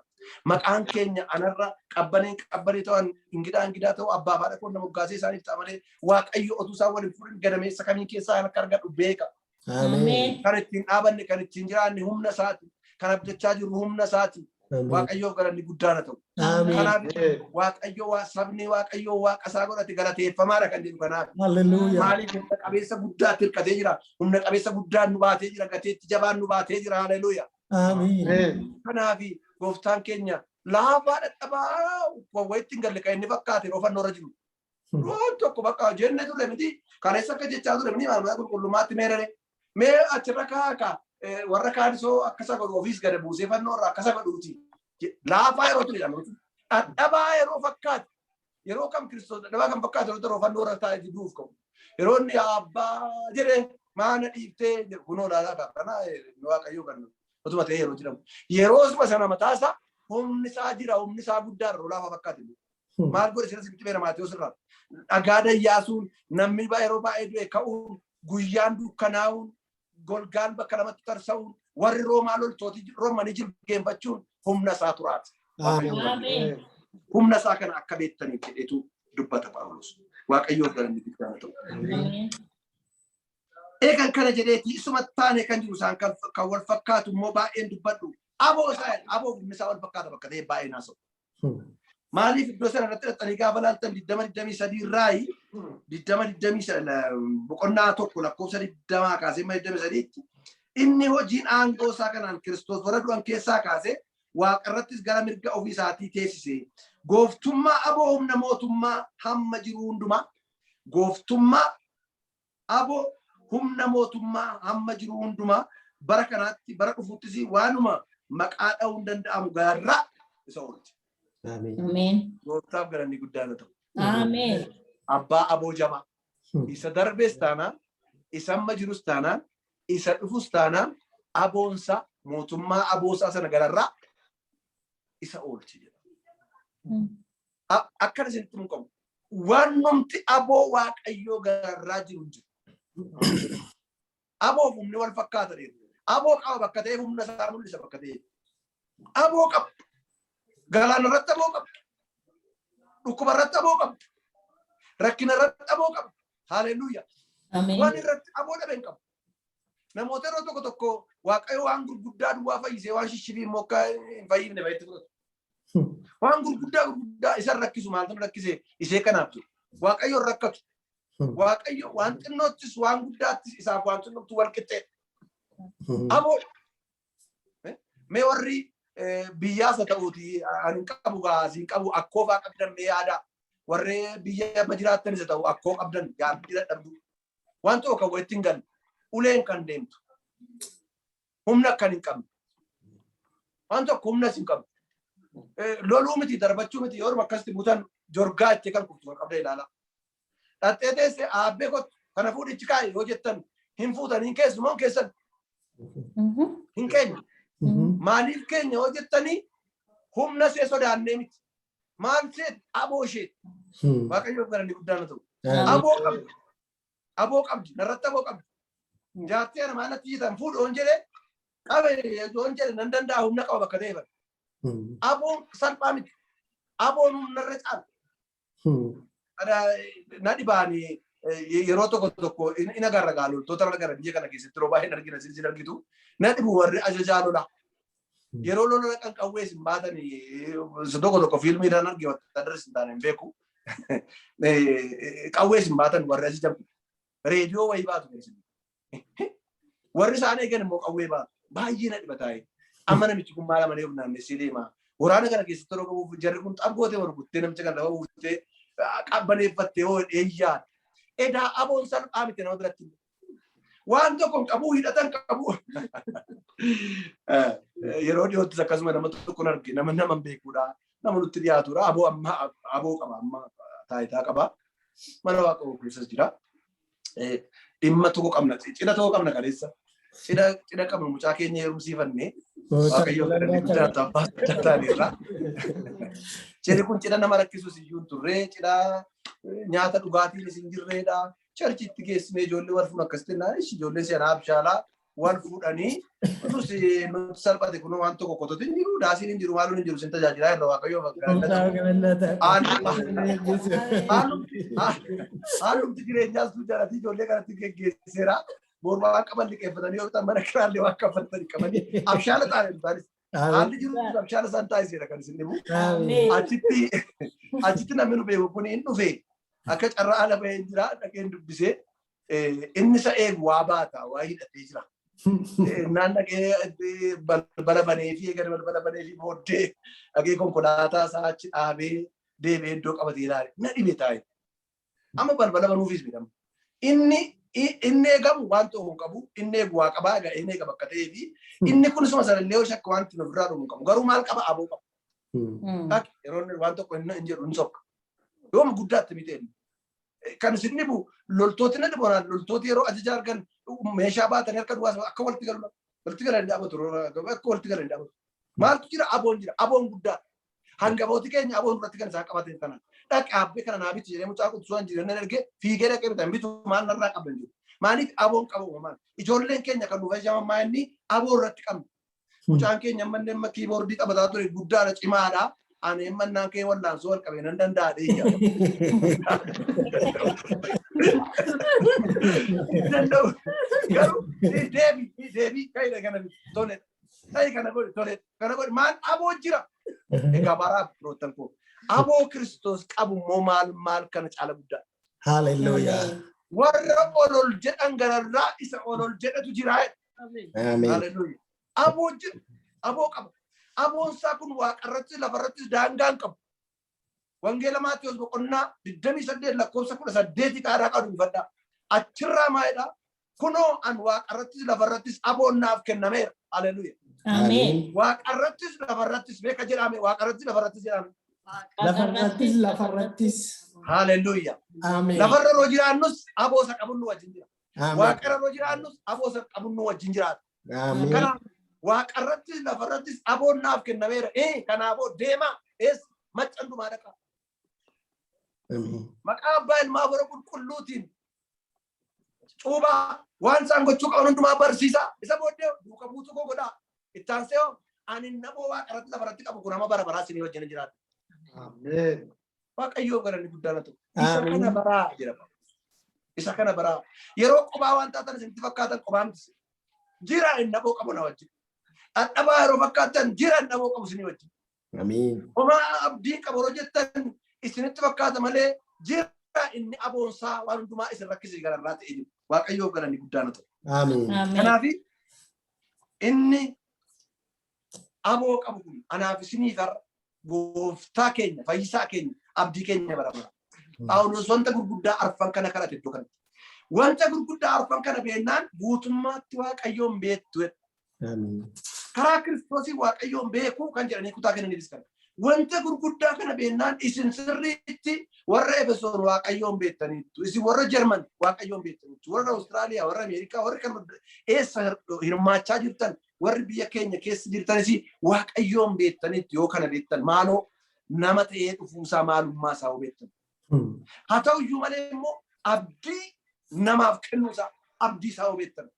Maqaan keenya anarra qabbanee ta'an ingidaa ta'u abbaa haadha koon nama moggaasee isaaniif ta'a malee waaqayyo otuu isaan waliin fuudhin gadameessa kamiin keessaa akka argadhu beeka. Kan ittiin dhaabanne kan ittiin jiraanne humna isaati. Kan abdachaa jirru humna isaati. Waaqayyoof galanni guddaan ta'u. Kanaaf waaqayyo sabni waaqayyo waaqa isaa godhate galateeffamaadha kan jedhu kanaaf. Maaliif humna qabeessa guddaatti hirkatee jira. Humna qabeessa guddaan nu baatee jira. Gateetti jabaan nu baatee jira. Haleluuya. Kanaaf gooftaan keenya laafaa dadhabaa wawwayitti hin galle kan inni fakkaate yeroo fannoo irra jiru. Waan tokko bakka jenne ture miti. Kaneessa akka jechaa ture miti maalummaa qulqullummaatti meerere. Mee achirra kaaka. Warra kaanisoo akkasa godhu ofiis gada buusee fannoo irraa akkasa godhuuti. Laafaa yeroo ture jedhamu. Dadhabaa yeroo fakkaate. Yeroo kam Kiristoos dadhabaa kan fakkaate yeroo fannoo irra taa'ee jiruuf qabu. Yeroo inni abbaa jedhee maana dhiiftee kunoo laalaa kana waaqayyoo kan otuma ta'ee yeroo jedhamu. Yeroo sana mataasaa humni isaa jira humni isaa guddaa yeroo laafaa fakkaate. Maal godhe sinas itti beera Maatiyos irraa. Dhagaa dayyaasuun namni yeroo baay'ee du'e ka'uun guyyaan dukkanaa'uun golgaan bakka lamatti tarsa'uun warri Roomaa loltooti Roomanii jilbeenfachuun humna isaa turaati. Ameen. Humna isaa kana akka beektaniif jedhetu dubbata Phaawulos. Waaqayyoo galanni guddaan ta'u. Ameen. Eegan kana jedheeti isuma taane kan jiru isaan kan wal fakkaatu immoo baay'een dubbadhu. Aboo humni isaa wal fakkaata bakka ta'e baay'een haasa'u. Maaliif iddoo sana irratti dhaxxanii gaafa laaltan 20-23 irraayi 20-23 boqonnaa tokko lakkoofsa 20 kaasee 23tti inni hojiin aangoo isaa kanaan Kiristoos warra du'an keessaa kaasee Waaqa irrattis gara mirga ofii isaatii teessisee gooftummaa aboo humna mootummaa hamma jiru hundumaa gooftummaa aboo humna mootummaa hamma jiru hundumaa bara kanaatti bara dhufuuttis waanuma maqaa dha'uun danda'amu gaarraa isa oolche. Ameen. Gooftaaf galanni guddaan ta'u. Ameen. Abbaa aboo jabaa isa darbees taanaan isa amma jirus taanaan isa dhufus taanaan aboonsa mootummaa aboosaa sana gararraa isa oolche jedha. Akkana isinitti mun qabu waan numti aboo waaqayyoo gararraa jiru jiru. Aboo humni wal fakkaata dheeru. Aboo qaba bakka ta'e humna isaa mul'isa bakka ta'e. Aboo qaba. Galaana irratti aboo qaba. Dhukkuba irratti aboo qaba. Rakkina irratti aboo qaba. Haaleluyyaa. Waan irratti aboo dhabeen qaba. Namoota yeroo tokko tokko waaqayyo waan gurguddaa duwwaa fayyisee waan shishshifii immoo akka hin fayyifne baay'eetti fudhatu. Waan gurguddaa isa rakkisu maaltu rakkisee ishee kanaaf ture. Waaqayyo rakkatu. Waaqayyo waan xinnoottis waan guddaattis isaaf waan xinnootti wal qixxeedha. Aboo mee warri biyyaasa ta'uuti ani qabu gaasiin qabu akkoo faa qabdan mee yaada warri biyya amma jiraatanis ta'u akkoo qabdan yaadni dadhabdu waan tokko kan walitti hin galle uleen kan deemtu humna kan hin qabne waan tokko humnas hin qabne loluu miti darbachuu miti yoo akkasitti butan jorgaa itti kan kuftu wal qabda ilaala. Dhattee teesse aabbee kottu kana fuudhichi kaa'e yoo jettan hin fuutan hin keessumoo keessan hin keenya. Maaliif keenya yoo jettanii humna see sodaannee miti. Maal seet aboo ishee waaqayyoof galanni guddaan ta'u. Aboo qabdi. Aboo qabdi. Narratti aboo qabdi. Jaartii nama natti jitan fuudhoon jedhee qabe yoon jedhe nan danda'a humna qaba bakka ta'e bara. Aboon salphaa miti. Aboon humnarra caala. Na dhibaanii yeroo tokko tokko in agarra gaaloltoota irra gara biyya kana keessatti yeroo baay'een argina isin argitu. Na dhibu warri ajajaa lola. Yeroo lola kan qawwees hin baatan tokko tokko fiilmii irraan argee wanta hin taane hin beeku. Qawwees hin baatan warri ajajan reediyoo wayii baatu keessatti. Warri isaan eegan immoo qawwee baatu. Baay'ee na dhiba taa'e. Amma namichi kun maal amalee naannessee deema. Waraana kana keessatti yeroo qabuuf jarri kun xargootee warguttee namicha kana lafa buuftee qabbaneeffattee hoo eeyyaan. Edaa aboon salphaa miti nama biratti. Waan tokko qabu hidhatan qabu. Yeroo dhiyootti akkasuma nama tokko arge nama nama beekuudha. Nama nutti dhiyaatudha. Aboo amma aboo qaba amma taayitaa qaba. Mana Waaqayyoo keessas jira. Dhimma tokko qabna. Cidha tokko qabna kaleessa. Cidha qabna mucaa keenya heerumsiifannee. Waaqayyoo galanni guddaa tabbaa taataaniirra. Cidhi kun cidha nama rakkisus iyyuu hin turre. Cidha nyaata dhugaatiin isin jirreedha. Charchitti geessine ijoollee wal fuun akkasitti naayish ijoollee seenaa abshaalaa wal fuudhanii nus nuti salphate kun waan tokko qototin jiru daasiin hin jiru maaluun hin jiru sin tajaajilaa irra Waaqayyoo haalumti jireenyaas tu jalatti ijoollee kanatti geggeesseera. Boor waan qaban liqeeffatanii yoo ta'an mana kiraallee waan kaffatanii qabanii abshaala taa'anii dhufaanis. Haalli jiru abshaala isaan taasiseera kan isin dhibu. Achitti namni nu beeku kun hin dhufe. Akka carraa ala bahee jira dhaqeen dubbisee inni isa eegu waa baata waa hidhatee jira. Naan dhaqee balbala banee fi eegale balbala banee fi booddee dhaqee konkolaataa isaa achi dhaabee deebi'ee iddoo qabatee ilaale na dhibe taa'e. Amma balbala banuufis midhamu. Inni eegamu waan ta'uu hin qabu inni eegu waa qabaa egaa inni eega bakka ta'ee fi inni kun isuma sanallee yoo shakka wanti nu biraa dhumu hin qabu garuu maal qaba aboo qaba. Yeroo waan tokko hin jedhu hin sokka. Yooma guddaatti miteen kan isin dhibu loltooti na dhiboonaan loltooti yeroo ajajaa argan meeshaa baatanii harka duwwaas akka walitti galan hin dhaabatu akka walitti galan hin dhaabatu. Maaltu jira aboon jira aboon guddaa hangafooti keenya aboon irratti kan isaan qabateen kana dhaqaabbee kana naa bitti jedhee mucaa quxisuu hin jiran ergee fiigee dhaqee bitan bitu maal narraa qaban jiru. Maaliif aboon qabu maal? Ijoolleen keenya kan dhufa jamaa inni aboo irratti qabna. Mucaan keenya manne amma kiiboordii taphataa ture guddaadha cimaadha. Ani mannaan kee wallaan soo qabee nan danda'a dheeyya. Danda'u garuu deebii kayida kana tole. Ta'i kana godhe maal aboo jira. Egaa baraaf firoottan koo. Aboo Kiristoos qabu moo maal kana caala guddaa. Hallelujah. Warra olol jedhan gararraa isa olol jedhatu jira. Amen. Hallelujah. Aboo jira. Aboo qaba. Aboon isaa kun waaqarratti lafarratti daangaan qabu. Wangeela Maatiyos boqonnaa 28 lakkoofsa 18 qaadaa qabu fadhaa. Achirraa maalidha? Kunoo an waaqarrattis lafarrattis aboon naaf kennameera. Hallelujah. Amen. Waaqarrattis lafarrattis beeka jedhame waaqarrattis lafarrattis jedhame. Lafarrattis. Hallelujah. Amen. Lafarra roo jiraannus aboo isa qabun nu wajjin jira. Amen. Waaqarra roo jiraannus aboo isa qabun nu wajjin jiraata. Amen. Kanaaf waaqarrattis lafarrattis aboon naaf kennameera. Kanaafoo deema maccan dhumaa dhaqa. Maqaa abbaa ilmaa bara qulqulluutiin cuubaa waan isaan gochuu qaban hundumaa barsiisaa. Isa booddee duuka buutu koo godhaa. Ittaan se'oo ani namoo waaqarratti lafarratti qabu kun nama bara baraa isinii wajjin jiraata. Amen. Waaqayyoo garanni guddaan ta'u. Isa kana baraa jedhama. Isa kana baraa. Yeroo qophaa waan taatan isinitti fakkaatan qophaa miti. Jira inni naboo qabu na wajjin. Dhadhabaa yeroo fakkaatan jira inni naboo qabu isinii wajjin. Amen. Homaa abdiin qabu yeroo jettan isinitti fakkaata malee jira inni aboonsaa waan hundumaa isin rakkisii gararraa ta'e jiru. Waaqayyoo garanni guddaan ta'u. Amen. Kanaaf inni aboo qabu kun anaaf isiniif har'a gooftaa keenya fayyisaa keenya abdii keenya bara bara. Phaawulos wanta gurguddaa arfan kana kadhate iddoo kanatti. Wanta gurguddaa arfan kana beennaan guutummaatti waaqayyoon beektu. Karaa Kiristoosii waaqayyoon beekuu kan jedhanii kutaa kennaniifis kana. Wanta gurguddaa kana beennaan isin sirriitti warra Efesoon waaqayyoon beektaniittu. Isin warra Jarman waaqayyoon beektaniittu. Warra Awustiraaliyaa, warra Ameerikaa, warra kan eessa hirmaachaa jirtan warri biyya keenya keessa jirtanis waaqayyoon beektaniittu yoo kana beektan maaloo nama ta'ee dhufuusaa maalummaa isaa beektan. Haa ta'u iyyuu malee immoo abdii namaaf kennuusaa abdii isaa beektan.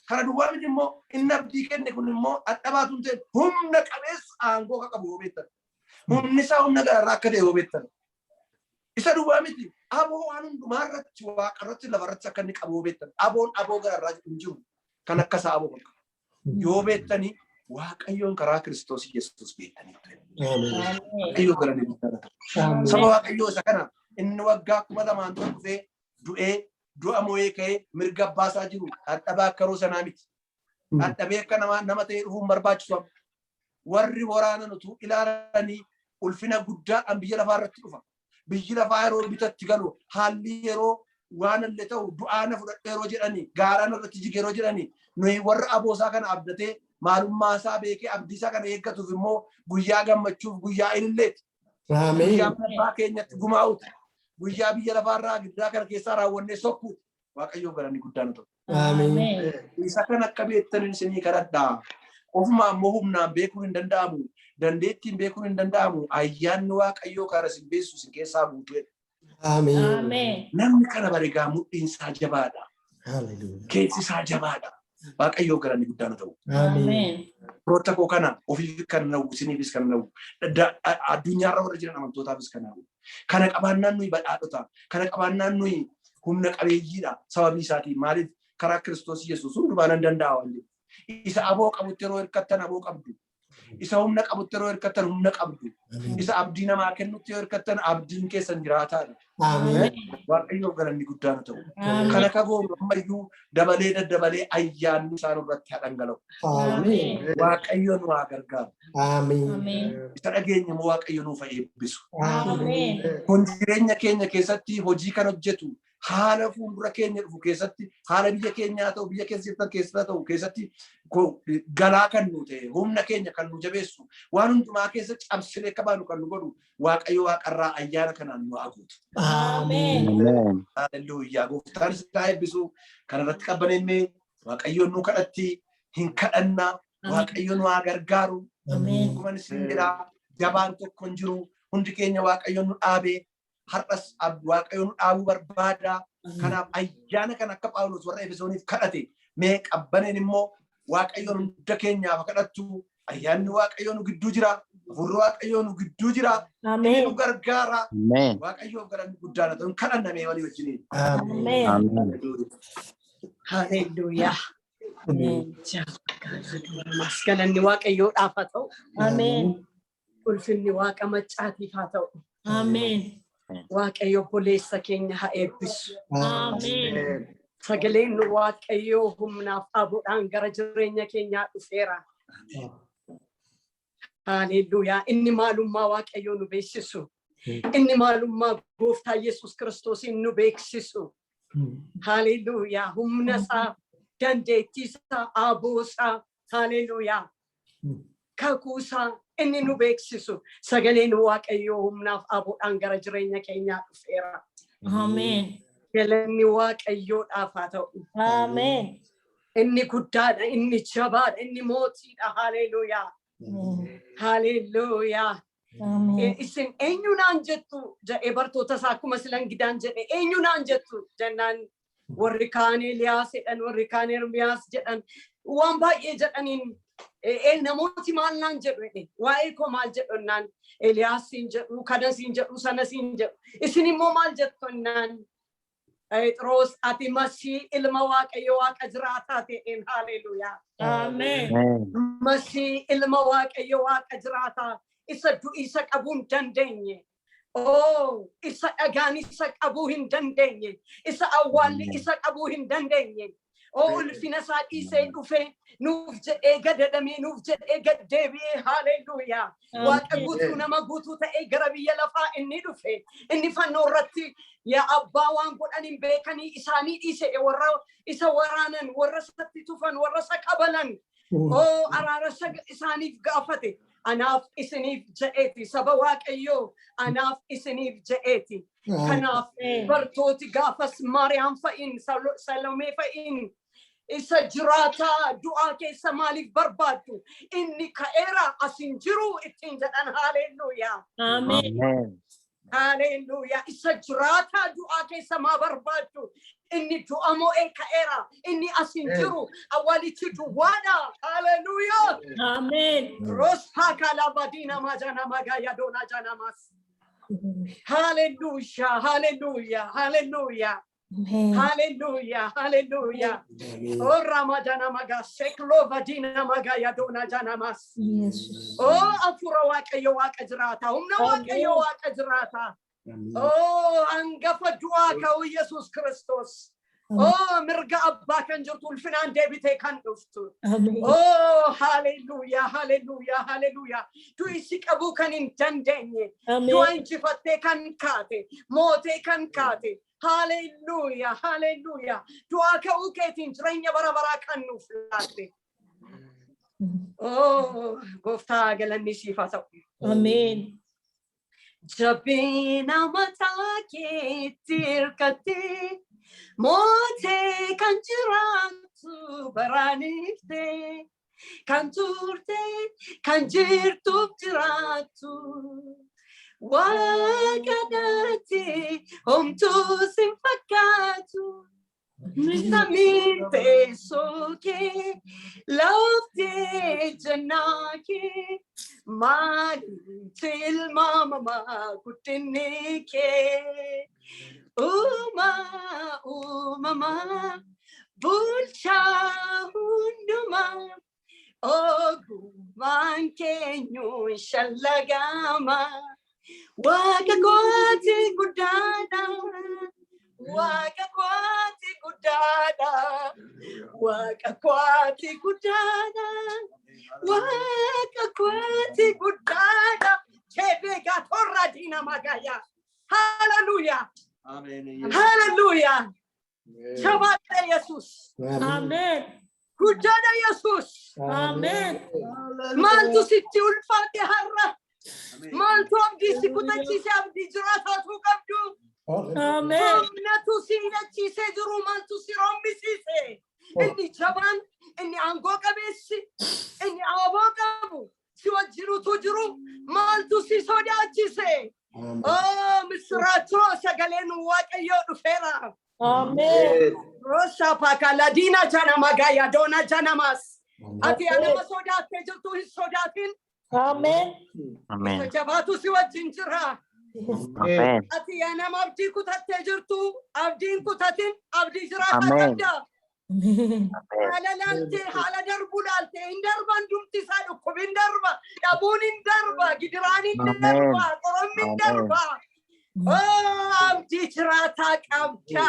Kana duwwaa miti immoo inni abdii kenne kun immoo dhadhabaatuun ta'e humna qabeessa aangoo akka qabu beektan. Humni isaa humna gararraa akka ta'e beektan. Isa duwwaa miti aboo waan hundumaa irratti waaqarratti lafarratti akka inni qabu beektan. Aboon aboo gararraa hin jiru kan akka isaa aboo qabu. Yoo beektanii waaqayyoon karaa Kiristoos Yesuus beektaniitu. Waaqayyoo garanii guddaadha. Saba waaqayyoo isa kana inni waggaa 2000 dura dhufee du'ee du'a moo'ee ka'ee mirga abbaasaa jiru dhadhabaa akka yeroo sanaa miti. Dhadhabee akka nama ta'ee dhufuun barbaachisu. Warri waraana utuu ilaalanii ulfina guddaadhaan biyya lafaa irratti dhufa. Biyyi lafaa yeroo bitatti galu haalli yeroo waan illee ta'u du'aana fudhadhee yeroo jedhanii gaaraan irratti jige yeroo jedhanii nuyi warra aboosaa kana abdatee maalummaa isaa beekee abdii isaa kana eeggatuuf immoo guyyaa gammachuuf guyyaa ililleeti. Guyyaa abbaa keenyatti gumaa'uuti. Guyyaa biyya lafaarraa giddaa kana keessaa raawwannee sokkuuti. Waaqayyoo garanni guddaan ta'u. Isa kan akka beektan isinii kadhadhaa. Ofumaa immoo humnaan beekuun hin danda'amu. Dandeettiin beekuun hin danda'amu. Ayyaanni waaqayyoo karaa isin beessu isin keessaa guutuudha. Namni kana bareegaa mudhiin isaa jabaadha. Keessi isaa jabaadha. Waaqayyoo garanni guddaan ta'u. Firoota koo kana ofiif kan na'u isiniifis kan na'u addunyaarra warra jiran amantootaafis kan na'u. Kana qabaannaan nuyi badhaadhota. Kana qabaannaan nuyi humna qabeeyyiidha. Sababii isaatiin maaliif karaa Kiristoos Yesuus hundumaan hin danda'a waan jedhu. Isa aboo qabutti yeroo hirkattan aboo qabdu. Isa humna qabutti yeroo hirkattan humna qabdu. Isa abdii namaa kennutti yeroo hirkattan abdiin keessan jiraataadha. Waaqayyoo garanni guddaan ta'u. Kana kagoonu ammayyuu dabalee daddabalee ayyaanni isaan irratti dhangala'u. Waaqayyoon waa gargaaru. Isa dhageenya immoo waaqayyo nuuf eebbisu. Kun jireenya keenya keessatti hojii kan hojjetu haala fuuldura keenya dhufu keessatti haala biyya keenyaa ta'u biyya keessa ta'u keessatti galaa kan nu ta'e humna keenya kan nu jabeessu waan hundumaa keessa cabsinee akka baanu kan nu godhu waaqayyo waaqarraa ayyaana kanaan nu haguutu. Ameen. Hallelujaa. Gooftaan isaa eebbisu kanarratti qabbaneennee waaqayyoon nu kadhatti hin kadhannaa waaqayyo nu haa gargaaru. Akkuma isin jedhaa jabaan tokko hin jiru hundi keenya waaqayyoon nu dhaabee har'as waaqayyoon dhaabuu barbaada. Kanaaf ayyaana kana akka Phaawulos warra Efesooniif kadhate mee qabbaneen immoo waaqayyoon hunda keenyaaf kadhattu. Ayyaanni waaqayyoon gidduu jira. Hafuurri waaqayyoon gidduu jira. Inni nu gargaara. Waaqayyoof galanni guddaan ta'u kadhannamee walii wajjiniin. Hallelujah. Galanni waaqayyoodhaaf haa ta'u. Ulfinni waaqa maccaatiif haa ta'u. Waaqayyo obboleessa keenya haa eebbisu. Sagaleen waaqayyoo humnaaf abuudhaan gara jireenya keenyaa dhufeera. Hallelujah. Inni maalummaa waaqayyoo nu beeksisu. Inni maalummaa gooftaa Yesuus Kiristoosiin nu beeksisu. Hallelujah. Humna isaa, dandeettii isaa, aboo isaa. Hallelujah. Kakuu isaa inni nu beeksisu. Sagaleen waaqayyoo humnaaf abuudhaan gara jireenya keenyaa dhufeera. Galanni waaqayyoodhaaf haa ta'u. Inni guddaadha, inni jabaadha, inni mootiidha. Hallelujah. Hallelujah. Isin eenyunaan jettu jedhee bartoota isaa akkuma silan gidaan jedhe eenyunaan jettu jennaan warri kaan Eliyaas jedhan warri kaan Ermiyaas jedhan waan baay'ee jedhaniin namooti maal naan jedhu waa'ee koo maal jedhonnaan Eliyaasiin jedhu kanasiin jedhu sanasiin jedhu isin immoo maal jettonnaan Phexros ati Masii ilma waaqayyo waaqa jiraataa ta'een. Hallelujah. Masii ilma waaqayyo waaqa jiraataa isa du'isa qabuu hin dandeenye. Isa dhagaan isa qabuu hin dandeenye. Isa awwaalli isa qabuu hin dandeenye. Ulfina isaa dhiisee dhufee nuuf jedhee gadadamee nuuf jedhee gaddeebi'ee. Hallelujah. Waaqa guutuu nama guutuu ta'ee gara biyya lafaa inni dhufe. Inni fannoo irratti yaa abbaa waan godhan hin beekanii isaanii dhiisee warra isa waraanan warra isatti tufan warra isa qabalan. Araara isaaniif gaafate. Anaaf isiniif jedheeti saba waaqayyoo anaaf isiniif jedheeti. Kanaaf bartooti gaafas Maariyaam fa'iin Salomee fa'iin isa jiraataa du'aa keessa maaliif barbaaddu inni ka'eera asin jiru ittiin jedhan. Hallelujah. Hallelujah. Isa jiraataa du'aa keessa maa barbaaddu inni du'a mo'ee ka'eera inni asin jiru awwaalichi duwwaadha. Hallelujah. Rospakala badina majana magaya dona janamas. Hallelujah. Hallelujah. Hallelujah. Hallelujah. Hallelujah. Oh Ramadana maga seklo badina magaya dona janamas. Afura waaqayyo waaqa jiraata. Humna waaqayyo waaqa jiraata. Angafa du'aa ka'u Yesuus Kiristoos. Mirga abbaa kan jirtu ulfinaan deebitee kan dhuftu. Hallelujah. Hallelujah. Hallelujah. Du'isi qabuu kan hin dandeenye. Du'a injifattee kan kaate. Mootee kan kaate. Hallelujah. Hallelujah. Du'aa ka'uu keetiin jireenya bara baraa kan nuuf laatte. Gooftaa galanni siif haa ta'u. Amen. Jabina mataa keetti hirkattee mootee kan jiraattu baraaniftee kan turte kan jirtuuf jiraattu waaqadhaatti homtuu sin fakkaatu. Samii teessoo kee laaftee jannaa kee maaliif tilmaamamaa guddinni kee. Uumamaa bulchaa hundumaa ogummaan keenyuun shallagama. Waaqa kooti guddaadha. Waaqa kooti guddaadha. Waaqa kooti guddaadha. Waaqa kooti guddaadha. Chebega torra dina magaya. Hallelujah. Hallelujah. Shabbat Jesus. Amen. Guddana Jesus. Amen. Maaltu sitti ulfaate har'a. Maaltu abdii si kutachiise abdii jiraataatu qabdu. Amen. Humnatu si hidhachiisee jiru maaltu si rombisiise. Inni jabaan, inni aangoo qabeessi, inni aboo qabu si wajjinutu jiru maaltu si sodaachise. Oh, misracho sagalen waaqayyo dhufeera. Amen. Rosa pakaladina jana magaya dona janamas. Ati anama sodaate jirtu hin sodaatin. Amen. Amen. Jabaatu si wajjin jira. Amen. Ati anama abdii kutattee jirtu abdiin kutatin abdii jiraataa Amen. qabda. Amen. Haala laaltee haala darbuu laaltee hin darban dumti isaa dhukkub hin darba dhabuun hin darba gidiraan hin Amen. darba qoromni hin Amen. darba. Oh, abdii jiraataa qabda.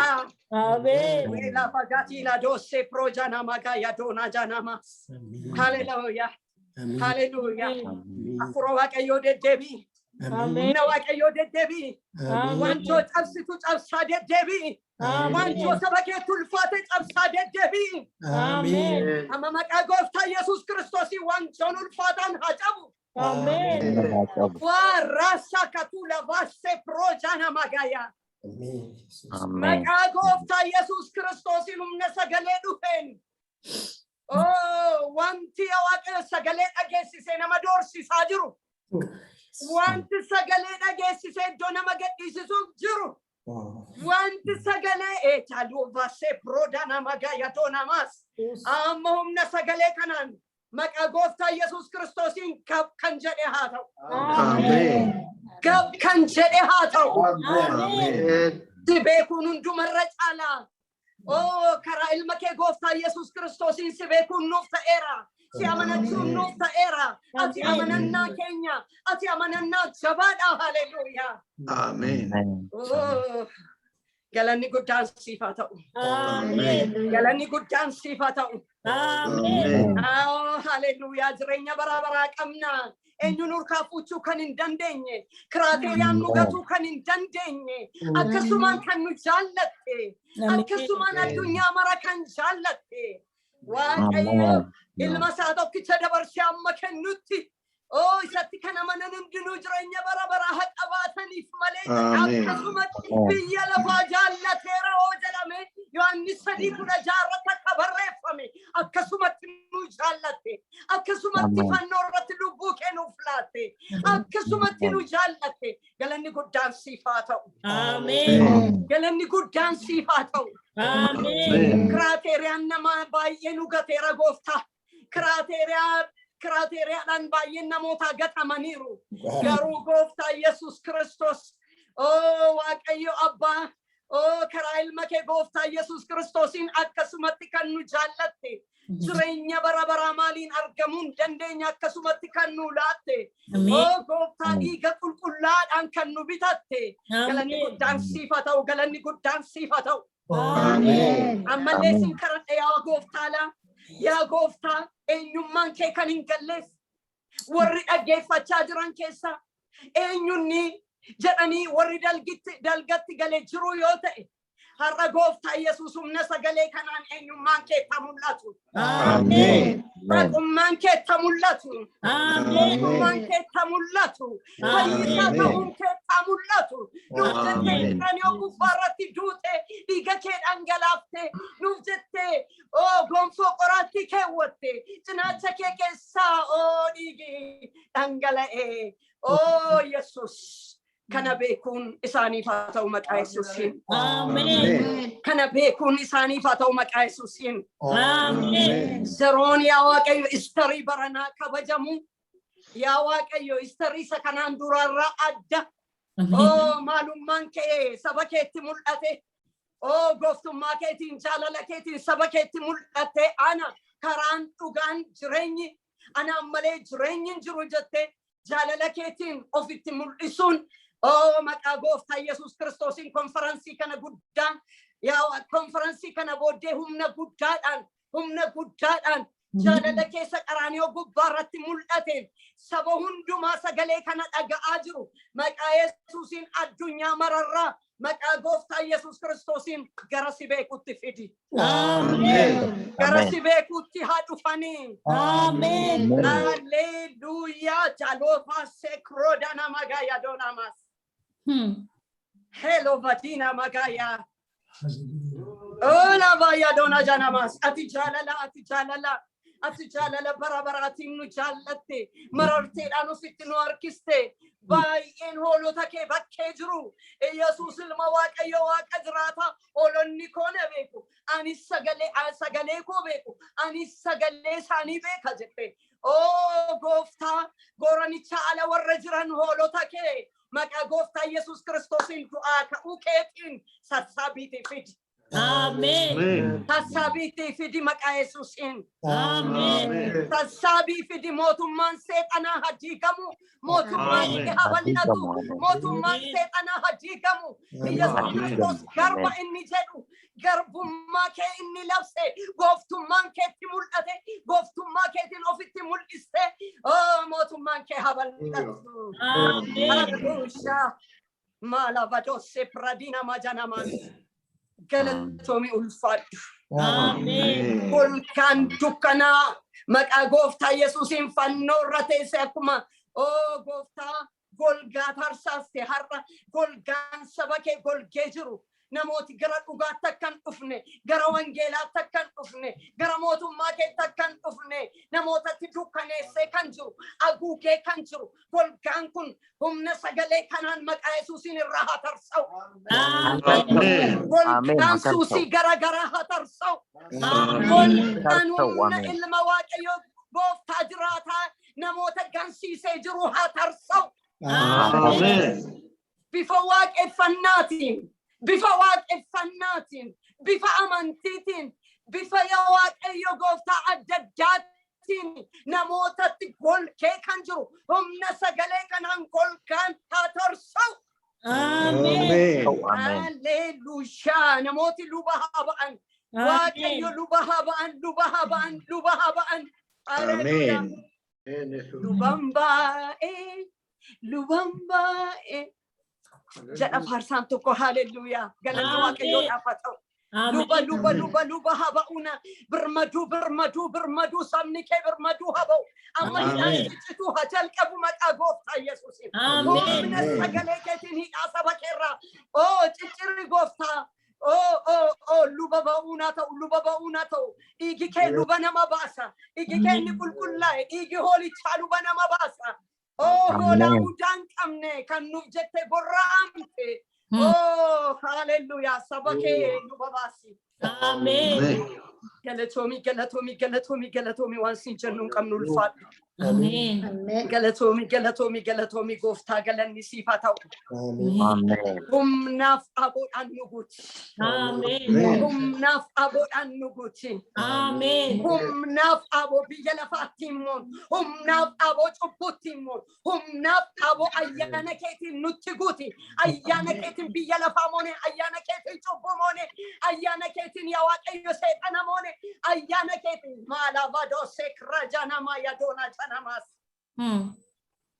Amen. Wela fagati la dosse projana magaya dona janamas. Hallelujah. Hallelujah. Afuro waaqayyo deddeebi. Amen. Na waaqayyo deddeebi. Wantoota cabsitu cabsaa deddeebi. Wantoota bakkee tulfaate cabsaa deddeebi. Amen. Amma maqaa gooftaa Yesuus Kiristoosii wantoon ulfaataan haa cabu. Amen. Waa rasa katula vasse projana magaya. Amen. Maqaa gooftaa Yesuus Kiristoosii humna sagalee dhufeen. Oh, wanti waaqayyo sagalee dhageessisee nama doorsisaa jiru. Wanti sagalee dhageessisee iddoo nama gadhiisisuuf jiru. Wanti sagalee chaaluu vassee piroodaa nama gaayatoo namaas. Amma humna sagalee kanaan maqaa gooftaa Yesuus Kiristoosiin kan jedhe haa ta'u. Amen. Kan jedhe haa ta'u. Amen. Si beekuun hundumarra caalaa. Oh, karaa ilma kee gooftaa Yesuus Kiristoosiin si beekuun nuuf ta'eera. Si amanachuun nuuf ta'eera. Ati amanannaa keenya. Ati amanannaa jabaadha. Hallelujah. Amen. Oh, galanni guddaan siif haa ta'u. Amen. Galanni guddaan siif haa ta'u. Amen. Oh, hallelujah. Jireenya bara baraa qabna. Eenyuun urkaa fuuchuu kan hin dandeenye. Kiraateeriyaan nu gatuu kan hin dandeenye. Akkasumaan kan nu jaallatte. Akkasumaan addunyaa mara kan jaallatte. Waaqayyo ilma isaa tokkicha dabarsee amma kennutti. Oh, isatti kan amanan hundinuu jireenya bara baraa haa qabaataniif malee akkasumatti biyya lafaa jaallateera oo jedhame Yohaannis 3:6 irratti akka barreeffame akkasumatti nu jaallatte. Akkasumatti fannoo irratti lubbuu kennuuf laatte. Akkasumatti nu jaallatte. Galanni guddaan siif haa ta'u. Amen. Galanni guddaan siif haa ta'u. Amen. Kiraateeriyaan nama baay'ee nu gateera gooftaa. Kiraateeriyaadhaan baay'een namoota gatamaniiru. Garuu gooftaa Yesuus Kiristoos. Oh, waaqayyo abbaa. Oh, karaa ilma kee gooftaa Yesuus Kiristoosiin akkasumatti kan nu jaallatte. Jireenya bara baraa maaliin argamuu hin dandeenya akkasumatti kan nu laatte. Oh, gooftaa dhiiga qulqullaadhaan kan nu bitatte. Galanni guddaan siif haa ta'u. Galanni guddaan siif haa ta'u. Amen. Ammallee sin kadhadhe yaa gooftaadha. Yaa gooftaa eenyummaan kee kan hin galleef warri dhaggeeffachaa jiran keessa eenyunni jedhanii warri dalgatti galee jiru yoo ta'e har'a gooftaa Yesuus humna sagalee kanaan eenyummaan kee ta mul'atu. Amen. Raqummaan kee ta mul'atu. Amen. Raqummaan kee ta mul'atu. Fayyisaa ta'uun kee ta mul'atu. Nuuf jettee kan yoo gubbaarratti duute dhiiga kee dhangalaafte. Nuuf jettee gonfoo qoraattii keewwatte. Cinaacha kee keessaa dhiigi dhangala'e. Yesuus. Kana beekuun isaaniif haa ta'u maqaa Yesuusiin. Amen. Kana beekuun isaaniif haa ta'u maqaa Yesuusiin. Amen. Zeroon yaa waaqayyo istarii baranaa kabajamu. Yaa waaqayyo istarii isa kanaan duraarraa adda. Maalummaan kee saba keetti mul'ate. Gooftummaa keetiin jaalala keetiin saba keetti mul'ate. Ana karaan dhugaan jireenyi anaan malee jireenyi hin jiru jette jaalala keetiin ofitti mul'isuun. Maqaa gooftaa Yesuus Kiristoosiin konferansii kana guddaan yaa konferansii kana booddee humna guddaadhaan jaalala keessa qaraaniyoo gubbaarratti mul'ateen saba hundumaa sagalee kana dhaga'aa jiru. Maqaa Yesuusiin addunyaa mararraa maqaa gooftaa Yesuus Kiristoosiin gara si beekutti fidi. Amen. Gara si beekutti haa dhufanii. Amen. Hallelujah. Jaloofa sekroda nama gaya donamas. Hello Vatina Magaya. Ola vaya dona janamas. Ati jalala. ati jaalala bara baraatiin nu jaallatte mararteedhaan ofitti nu harkiste baay'een hoolota kee bakkee jiru Yesuus ilma Waaqayyo Waaqa jiraata hoolonni koo na beeku anis sagalee koo beeku anis sagalee isaanii beeka jette gooftaa goranicha ala warra jiran hoolota kee maqaa gooftaa Yesuus Kiristoosiin du'aa ka'uu keetiin sassaabiitii fidi. Amen. Sassaabiitii fidi maqaa Yesuusiin. Amen. Sassaabii fidi mootummaan seexanaa hajiikamu mootummaan inni habal'atu mootummaan seexanaa hajiikamu Yesuus Kiristoos garba inni jedhu garbummaa kee inni labse gooftummaan keetti mul'ate gooftummaa keetiin ofitti mul'iste mootummaan kee habal'atu. Hallelujah. Malavadosse pradina majanaman. Galatoomii ulfaadhu. Amen. Golgaan dukkanaa maqaa gooftaa Yesuusiin fannoo irra teesse akkuma gooftaa golgaa tarsaaste har'a golgaan saba kee golgee jiru. Namooti gara dhugaatti akkan dhufne gara wangeelaatti akkan dhufne gara mootummaa keetti akkan dhufne namootatti dukkaneessee kan jiru haguugee kan jiru golgaan kun humna sagalee kanaan maqaa Yesuusiin irraa haa tarsa'u. Golgaan suusii gara garaa haa tarsa'u. Golgaan humna ilma Waaqayyoo gooftaa jiraataa namoota gansiisee jiru haa tarsa'u. Bifa waaqeffannaatiin bifa waaqeffannaatiin bifa amantiitiin bifa yaa Waaqayyo gooftaa adda addaatiin namootatti golkee kan jiru humna sagalee kanaan golgaan haa tarsa'u. Amen. Hallelujah. Namooti luba haa ba'an Waaqayyo luba haa ba'an luba haa ba'an luba haa ba'an. Hallelujah. Luban baay'ee jedha faarsaan tokko hallelujah. Galanni Waaqayyoodhaaf haa ta'u. Luba haa ba'uuna birmaduu sabni kee birmaduu haa ba'u. Amma hidhaan ciccituu haa jalqabu maqaa gooftaa Yesuusiin. Humna sagalee keetiin hidhaa saba keerraa ciccirri gooftaa luba ba'uuna ta'u dhiigi kee luba nama baasa dhiigi kee inni qulqullaa'e dhiigi hoolichaa luba nama baasa. Hoolaa mudaan qabne kan nuuf jette gorra'amte. Hallelujah. Saba kee luba baasi. Amen. Galatoomii waan siin jennu hin qabnu ulfaadhu. Amen. Galatoomii gooftaa galanni siif haa ta'u. Humnaaf aboodhaan nu guuti. Amen. Humnaaf aboodhaan nu guuti. Amen. Humnaaf aboo biyya lafaatti immoo humnaaf aboo cubbuutti immoo humnaaf aboo ayyaana keetiin nutti guuti. Ayyaana keetiin biyya lafaa moone ayyaana keetiin cubbuu moone ayyaana keetiin yaa Waaqayyo seexana moone ayyaana keetiin maalavadoo seekra nama yadoona janamas.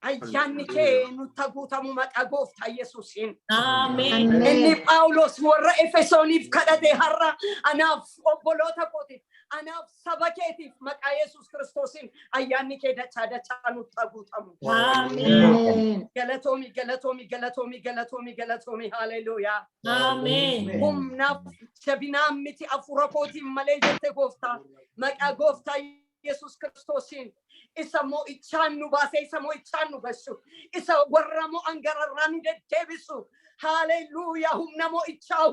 Ayyaanni kee nutti guutamu maqaa gooftaa Yesuusiin. Amen. Inni Phaawulos warra Efesooniif kadhate har'a anaaf obboloota kootiif anaaf saba keetiif maqaa Yesuus Kiristoosiin ayyaanni kee dachaa nutti guutamu. Amen. Galatoomii hallelujah. Amen. Humnaaf jabinaan miti hafuura kootiin malee jette gooftaa maqaa gooftaa Yesuus Kiristoosiin. Isa mo'ichaan nu baase isa mo'ichaan nu gashu isa warra mo'an gararraa nu deddeebisu. Hallelujah. Humna mo'ichaa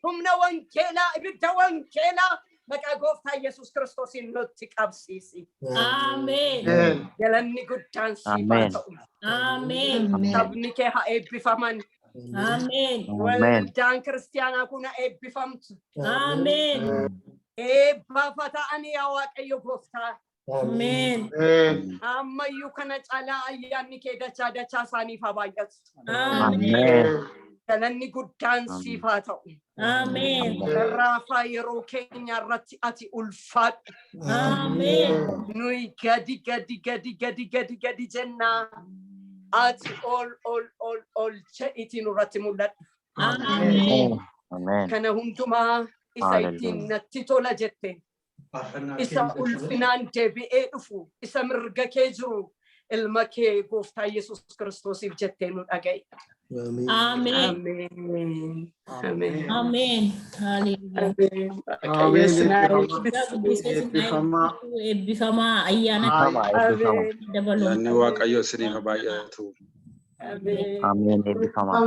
humna wangeelaa ibidda wangeelaa maqaa gooftaa Yesuus Kiristoosiin nutti qabsiisi. Amen. Galanni guddaan siif haa ta'u. Amen. Sabni kee haa eebbifaman. Amen. Waldaan kiristaanaa kun haa eebbifamtu. Amen. Eebbafa ta'anii yaa Waaqayyo gooftaa. Amen. Ammayyuu kana caalaa ayyaanni kee dachaa isaaniif haa baay'atu. Amen. Galanni guddaan siif haa ta'u. Amen. Raafaa yeroo keenya irratti ati ulfaadhu. Amen. Nuyi gadi jennaa. Ati ol jedhiitiin irratti mul'adhu. Amen. Kana hundumaa isa ittiin natti tola jette. Isa ulfinaan deebi'ee dhufu isa mirga kee jiru ilma kee gooftaa Yesuus Kiristoosiif jettee nu dhaga'i. Amen. Amen. Amen. Amen. Amen. Hallelujah. Amen. Waaqayyo Waaqayyo eebbifamaa. Ebbifamaa ayyaana Eebbifamaa, eebbifamaa. dabaluu. Yaanni Waaqayyo isiniif haa baay'atu. Amen. Ameen, eebbifamaa.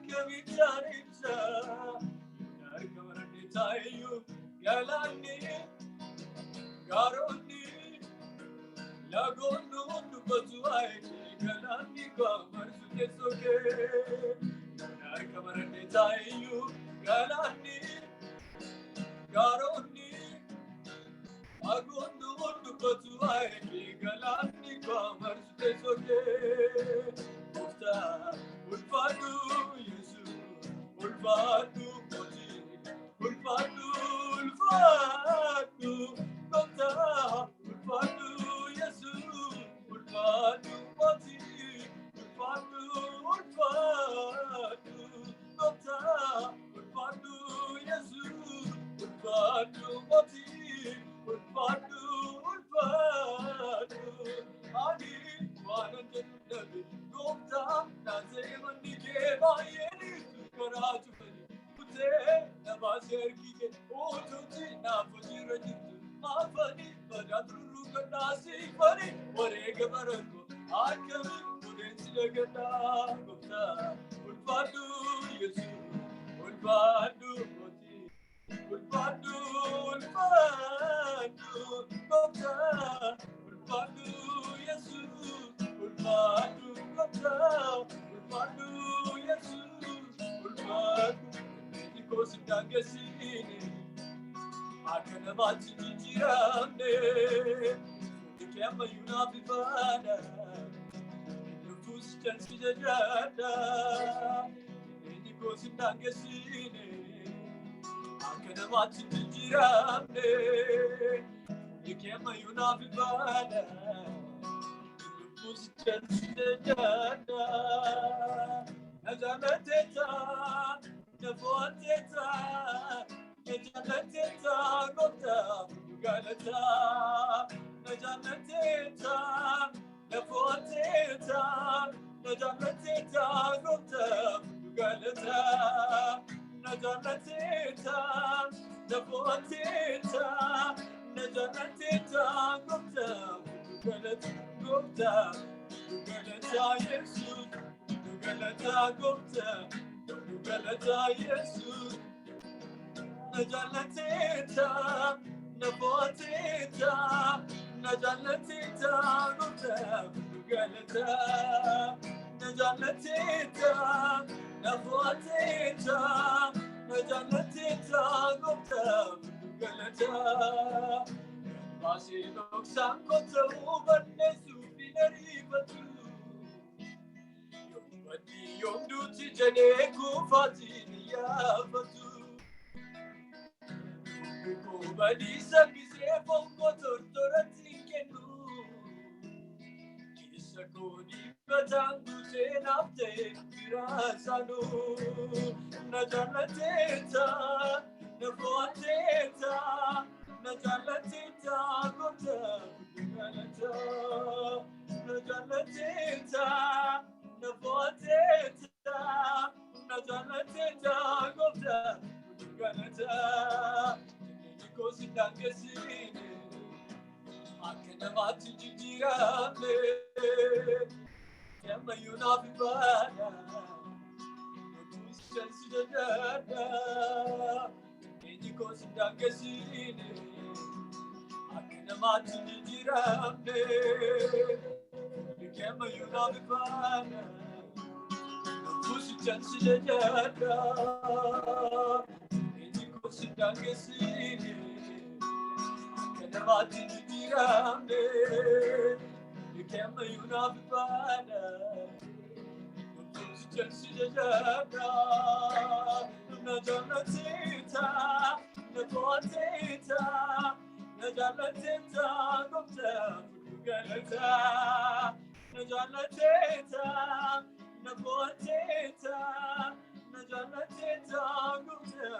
kamicharinsa narkamarani tayu galani garoni lagonu dubatuai galani kamarsu kesoke narkamarani tayu galani garoni lagonu dubatuai galani kamarsu kesoke Ufta ulfadu Yesu ulfadu poti ulfadu Ufta ulfadu Yesu ulfadu poti ulfadu Ufta ulfadu Yesu ulfadu poti ulfadu Adi wananjanabi Gupta nazemani ke bayeni tukaraju bani ute nabaser kike ojuti nafujirajitu afani badadru kanasi bani warege barako akami udensilagata Gupta ulfadu Yesu ulfadu poti ulfadu Gupta ulfadu Yesu ulfadu Gupta ulfadu Yesu ulfadu Niko sidangesini akana bachi jiramne Nikema yunafifana Nufus chansi jajada Niko sidangesini akana bachi jiramne Nikema yunafifana Jada, Najameteta, Nafuateta, Najameteta, Gota, Galata, Najameteta, Nafuateta, Najameteta, Gota, Galata, Najameteta, Nafuateta, Najameteta, Gota, Galata. Gupta, Galata Yesu, Galata Gupta, Galata Yesu, Najalatita, Nabatita, Najalatita Gupta, Galata, Najalatita, Nabatita, Najalatita Gupta, Galata. Masilok sangkota ubanne supinari batu Yom bati yom duti jane kufati niya batu Kubadi sabise pongo tortorati kenu Kisa kodi batangu se nafte virasanu Najalateta, nafuateta Najalatita, Gupta, Galata, Najalatita, Nafuatita, Najalatita, Gupta, Galata, Niko sidangesini, akena mati jiramne, kema yunafifana, nutus chansi jada, Niko sidangesini. Namati jiramne, Nikema yunafifana, Nutusi chansi jada, Niko sidangesini, Namati jiramne, Nikema yunafifana, Nutusi chansi jada, Najalatita, Nabatita. Najalatita, Gupta, Galata, Najalatita, Nabatita, Najalatita, Gupta,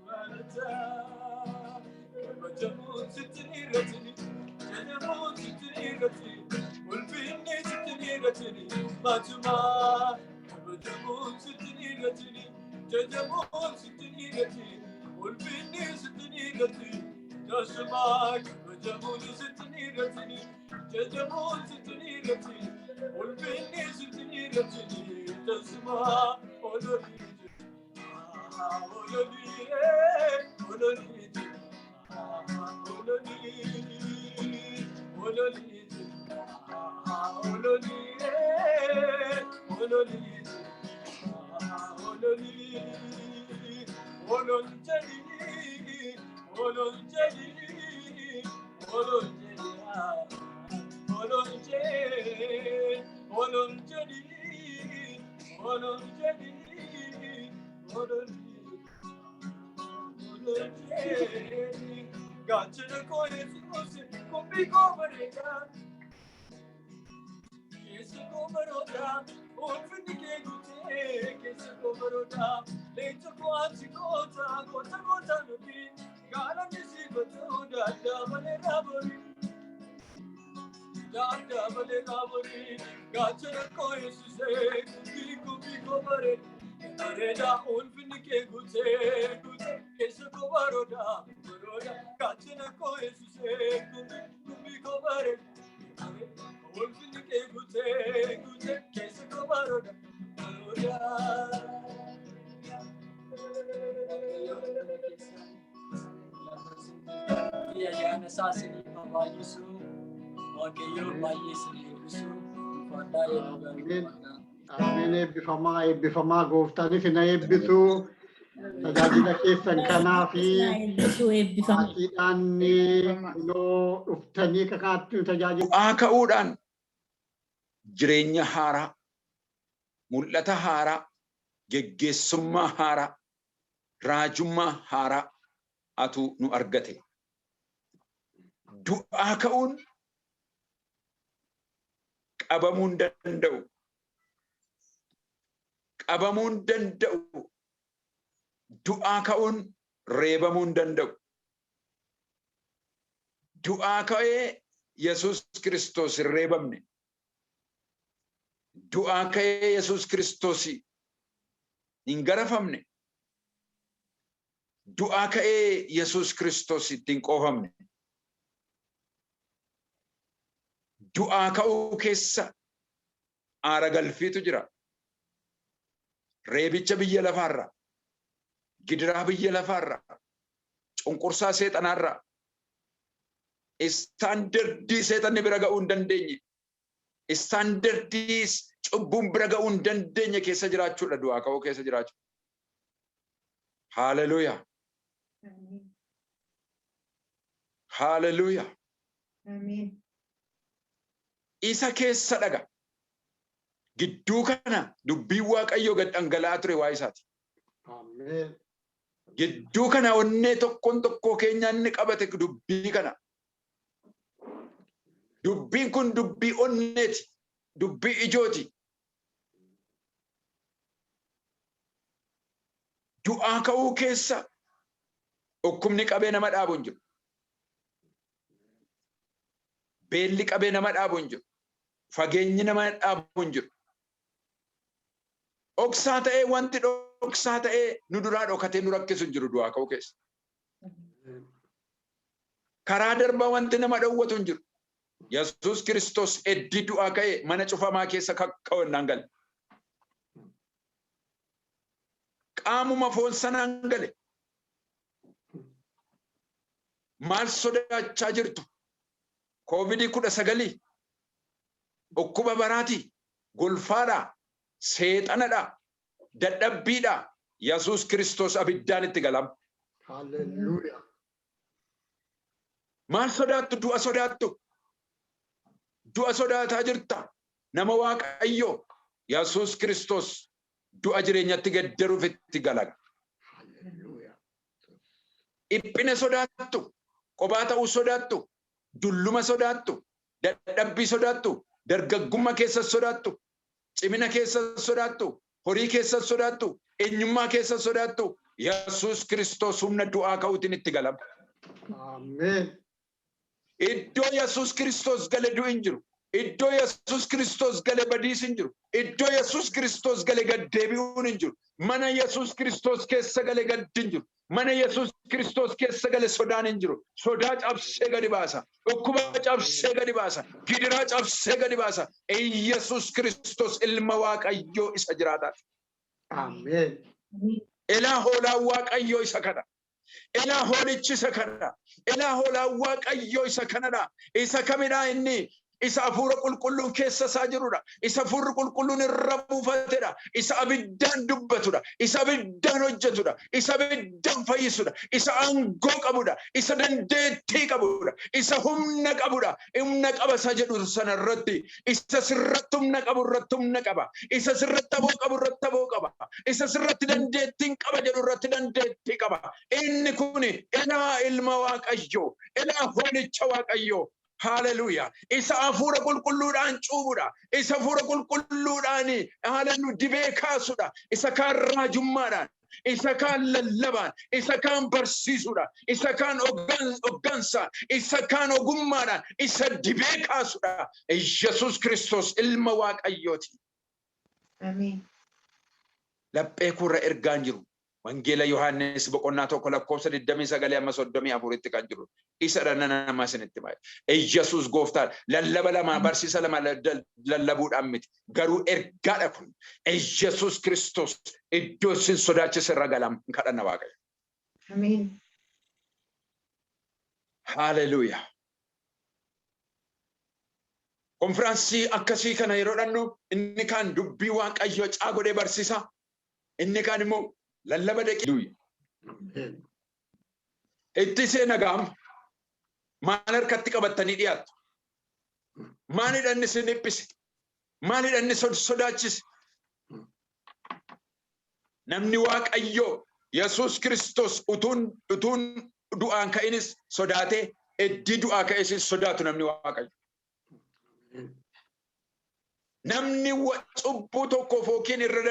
Galata. Bajamun sitini ratini, Jajamun sitini ratini, Ulpini sitini ratini, Majuma. Bajamun sitini ratini, Jajamun sitini ratini, Ulpini sitini ratini. Jasmak, Jamuni Sitini Ratini, Jajamun Sitini Ratini, Ulpini Sitini Ratini, Jasma, Amin. Eebbifamaa gooftaanis na eebbisuu. Tajaajila keessan kanaa fi maatiidhaan kunoo dhuftanii kakaatti tajaajila. Du'aa ka'uudhaan jireenya haaraa, mul'ata haaraa, geggeessummaa haaraa, raajummaa haaraa atu nu argate. Du'aa ka'uun qabamuu hin danda'u. Qabamuu hin danda'u. Du'aa ka'uun reebamuu hin danda'u. Du'aa ka'ee Yesuus Kiristoos hin reebamne. Du'aa ka'ee Yesuus Kiristoos hin garafamne. Du'aa ka'ee Yesuus Kiristoos ittiin qoofamne. Du'aa ka'uu keessa aara galfiitu jira. Reebicha biyya lafaarra, gidiraa biyya lafaarra, cunqursaa seexanaarra, istaandardii seexanni bira ga'uu hin dandeenye, istaandardii cubbuun bira ga'uu hin dandeenye keessa jiraachuudha. Du'aa ka'uu keessa jiraachuu. Hallelujah. Hallelujah. Amen. Isa keessa dhaga. Gidduu kana dubbiin Waaqayyoo gad dhangala'aa ture waa isaati. Amen. Gidduu kana onnee tokkoon tokkoo keenya inni qabate dubbii kana. Dubbiin kun dubbii onneeti. Dubbii ijooti. Du'aa ka'uu keessa dhukkubni qabee nama dhaabu hin jiru. Beelli qabee nama dhaabu hin jiru. Fageenyi nama dhaabu hin jiru. Dhoksaa ta'ee wanti dhoksaa ta'ee nu duraa dhokatee nu rakkisu hin jiru du'aa ka'uu keessa. Karaa darbaa wanti nama dhowwatu hin jiru. Yesuus Kiristoos eddii du'aa ka'ee mana cufamaa keessa kakka'uudhaan gale. Qaamuma foon sanaan gale. Maal sodaachaa jirtu? COVID-19 dhukkuba baraatii, golfaadhaa, seexanadhaa, dadhabbiidhaa, Yesuus Kiristoos abiddaan itti galama. Hallelujah. Maal sodaattu? Du'a sodaattu. Du'a sodaataa jirta. Nama Waaqayyoo Yesuus Kiristoos du'a jireenyatti gaddaruuf itti galaga. Hallelujah. Dhiphina sodaattu. Kophaa ta'uu sodaattu. Dulluma sodaattu. Dadhabbii sodaattu. Dargaggummaa keessa sodaattu. Cimina keessa sodaattu. Horii keessa sodaattu. Eenyummaa keessa sodaattu. Yesuus Kiristoos humna du'aa ka'uutiin itti galama. Amen. Iddoo Yesuus Kiristoos gale du'i hin jiru. Iddoo Yesuus Kiristoos gale badiis hin jiru. Iddoo Yesuus Kiristoos gale gad deebi'uun hin jiru. Mana Yesuus Kiristoos keessa gale gaddi hin jiru. Mana Yesuus Kiristoos keessa gale sodaan hin jiru. Sodaa cabsee gadi baasa. Dhukkuba cabsee gadi baasa. Gidiraa cabsee gadi baasa. Yesuus Kiristoos ilma Waaqayyoo isa jiraataati. Amen. Ela hola waaqayyo isa kana. Ela holichi isa kana. Ela hola waaqayyo isa kana. Isa kamidha inni. Isa hafuura qulqulluun keessa isaa jirudha. Isa hafuurri qulqulluun irra buufatedha. Isa abiddaan dubbatudha. Isa abiddaan hojjetudha. Isa abiddaan fayyisudha. Isa aangoo qabudha. Isa dandeettii qabudha. Isa humna qabudha. Humna qaba isa jedhu sana irratti. Isa sirratti humna qabu irratti humna qaba. Isa sirratti aboo qabu irratti aboo qaba. Isa sirratti dandeettiin qaba jedhu irratti dandeettii qaba. Inni kuni elaa ilma waaqayyoo. Elaa holicha waaqayyoo. Hallelujah. Isa hafuura qulqulluudhaan cuubudha. Isa hafuura qulqulluudhaan hallelujah dibee kaasudha. Isa kaan raajummaadhaan. Isa kaan lallabaan. Isa kaan barsiisudha. Isa kaan hoggansaan. Isa kaan ogummaadhaan. Isa dibee kaasudha. Yesus Kristos ilma waaqayyooti. Amen. Laphee kurra ergaan jiru. Wangeela Yohaannis boqonnaa tokko lakkoofsa 29 amma 34tti kan jiru. Isa dhanna nama isinitti baay'ee. Yesus gooftaan lallaba lama barsiisa lama lallabuudhaan miti. Garuu ergaadha kun. Yesus Kristos iddoo isin sodaachisa irra galam kadhanna waaqayyo. Amen. Hallelujah. Konfiraansii akkasii kana yeroo dhannu inni kaan dubbii waaqayyo caagodhee barsiisa. Inni kaan immoo lallaba deeqii. Amen. Itti seena gaam maal harkatti qabattanii dhiyaattu? Maalidha inni isin dhiphise? Maalidha inni sodaachise? Namni waaqayyoo Yesus Kristos utuun du'aan ka'inis sodaatee iddii du'aa ka'es sodaatu namni waaqayyo. Namni cubbuu tokkoof yookiin irra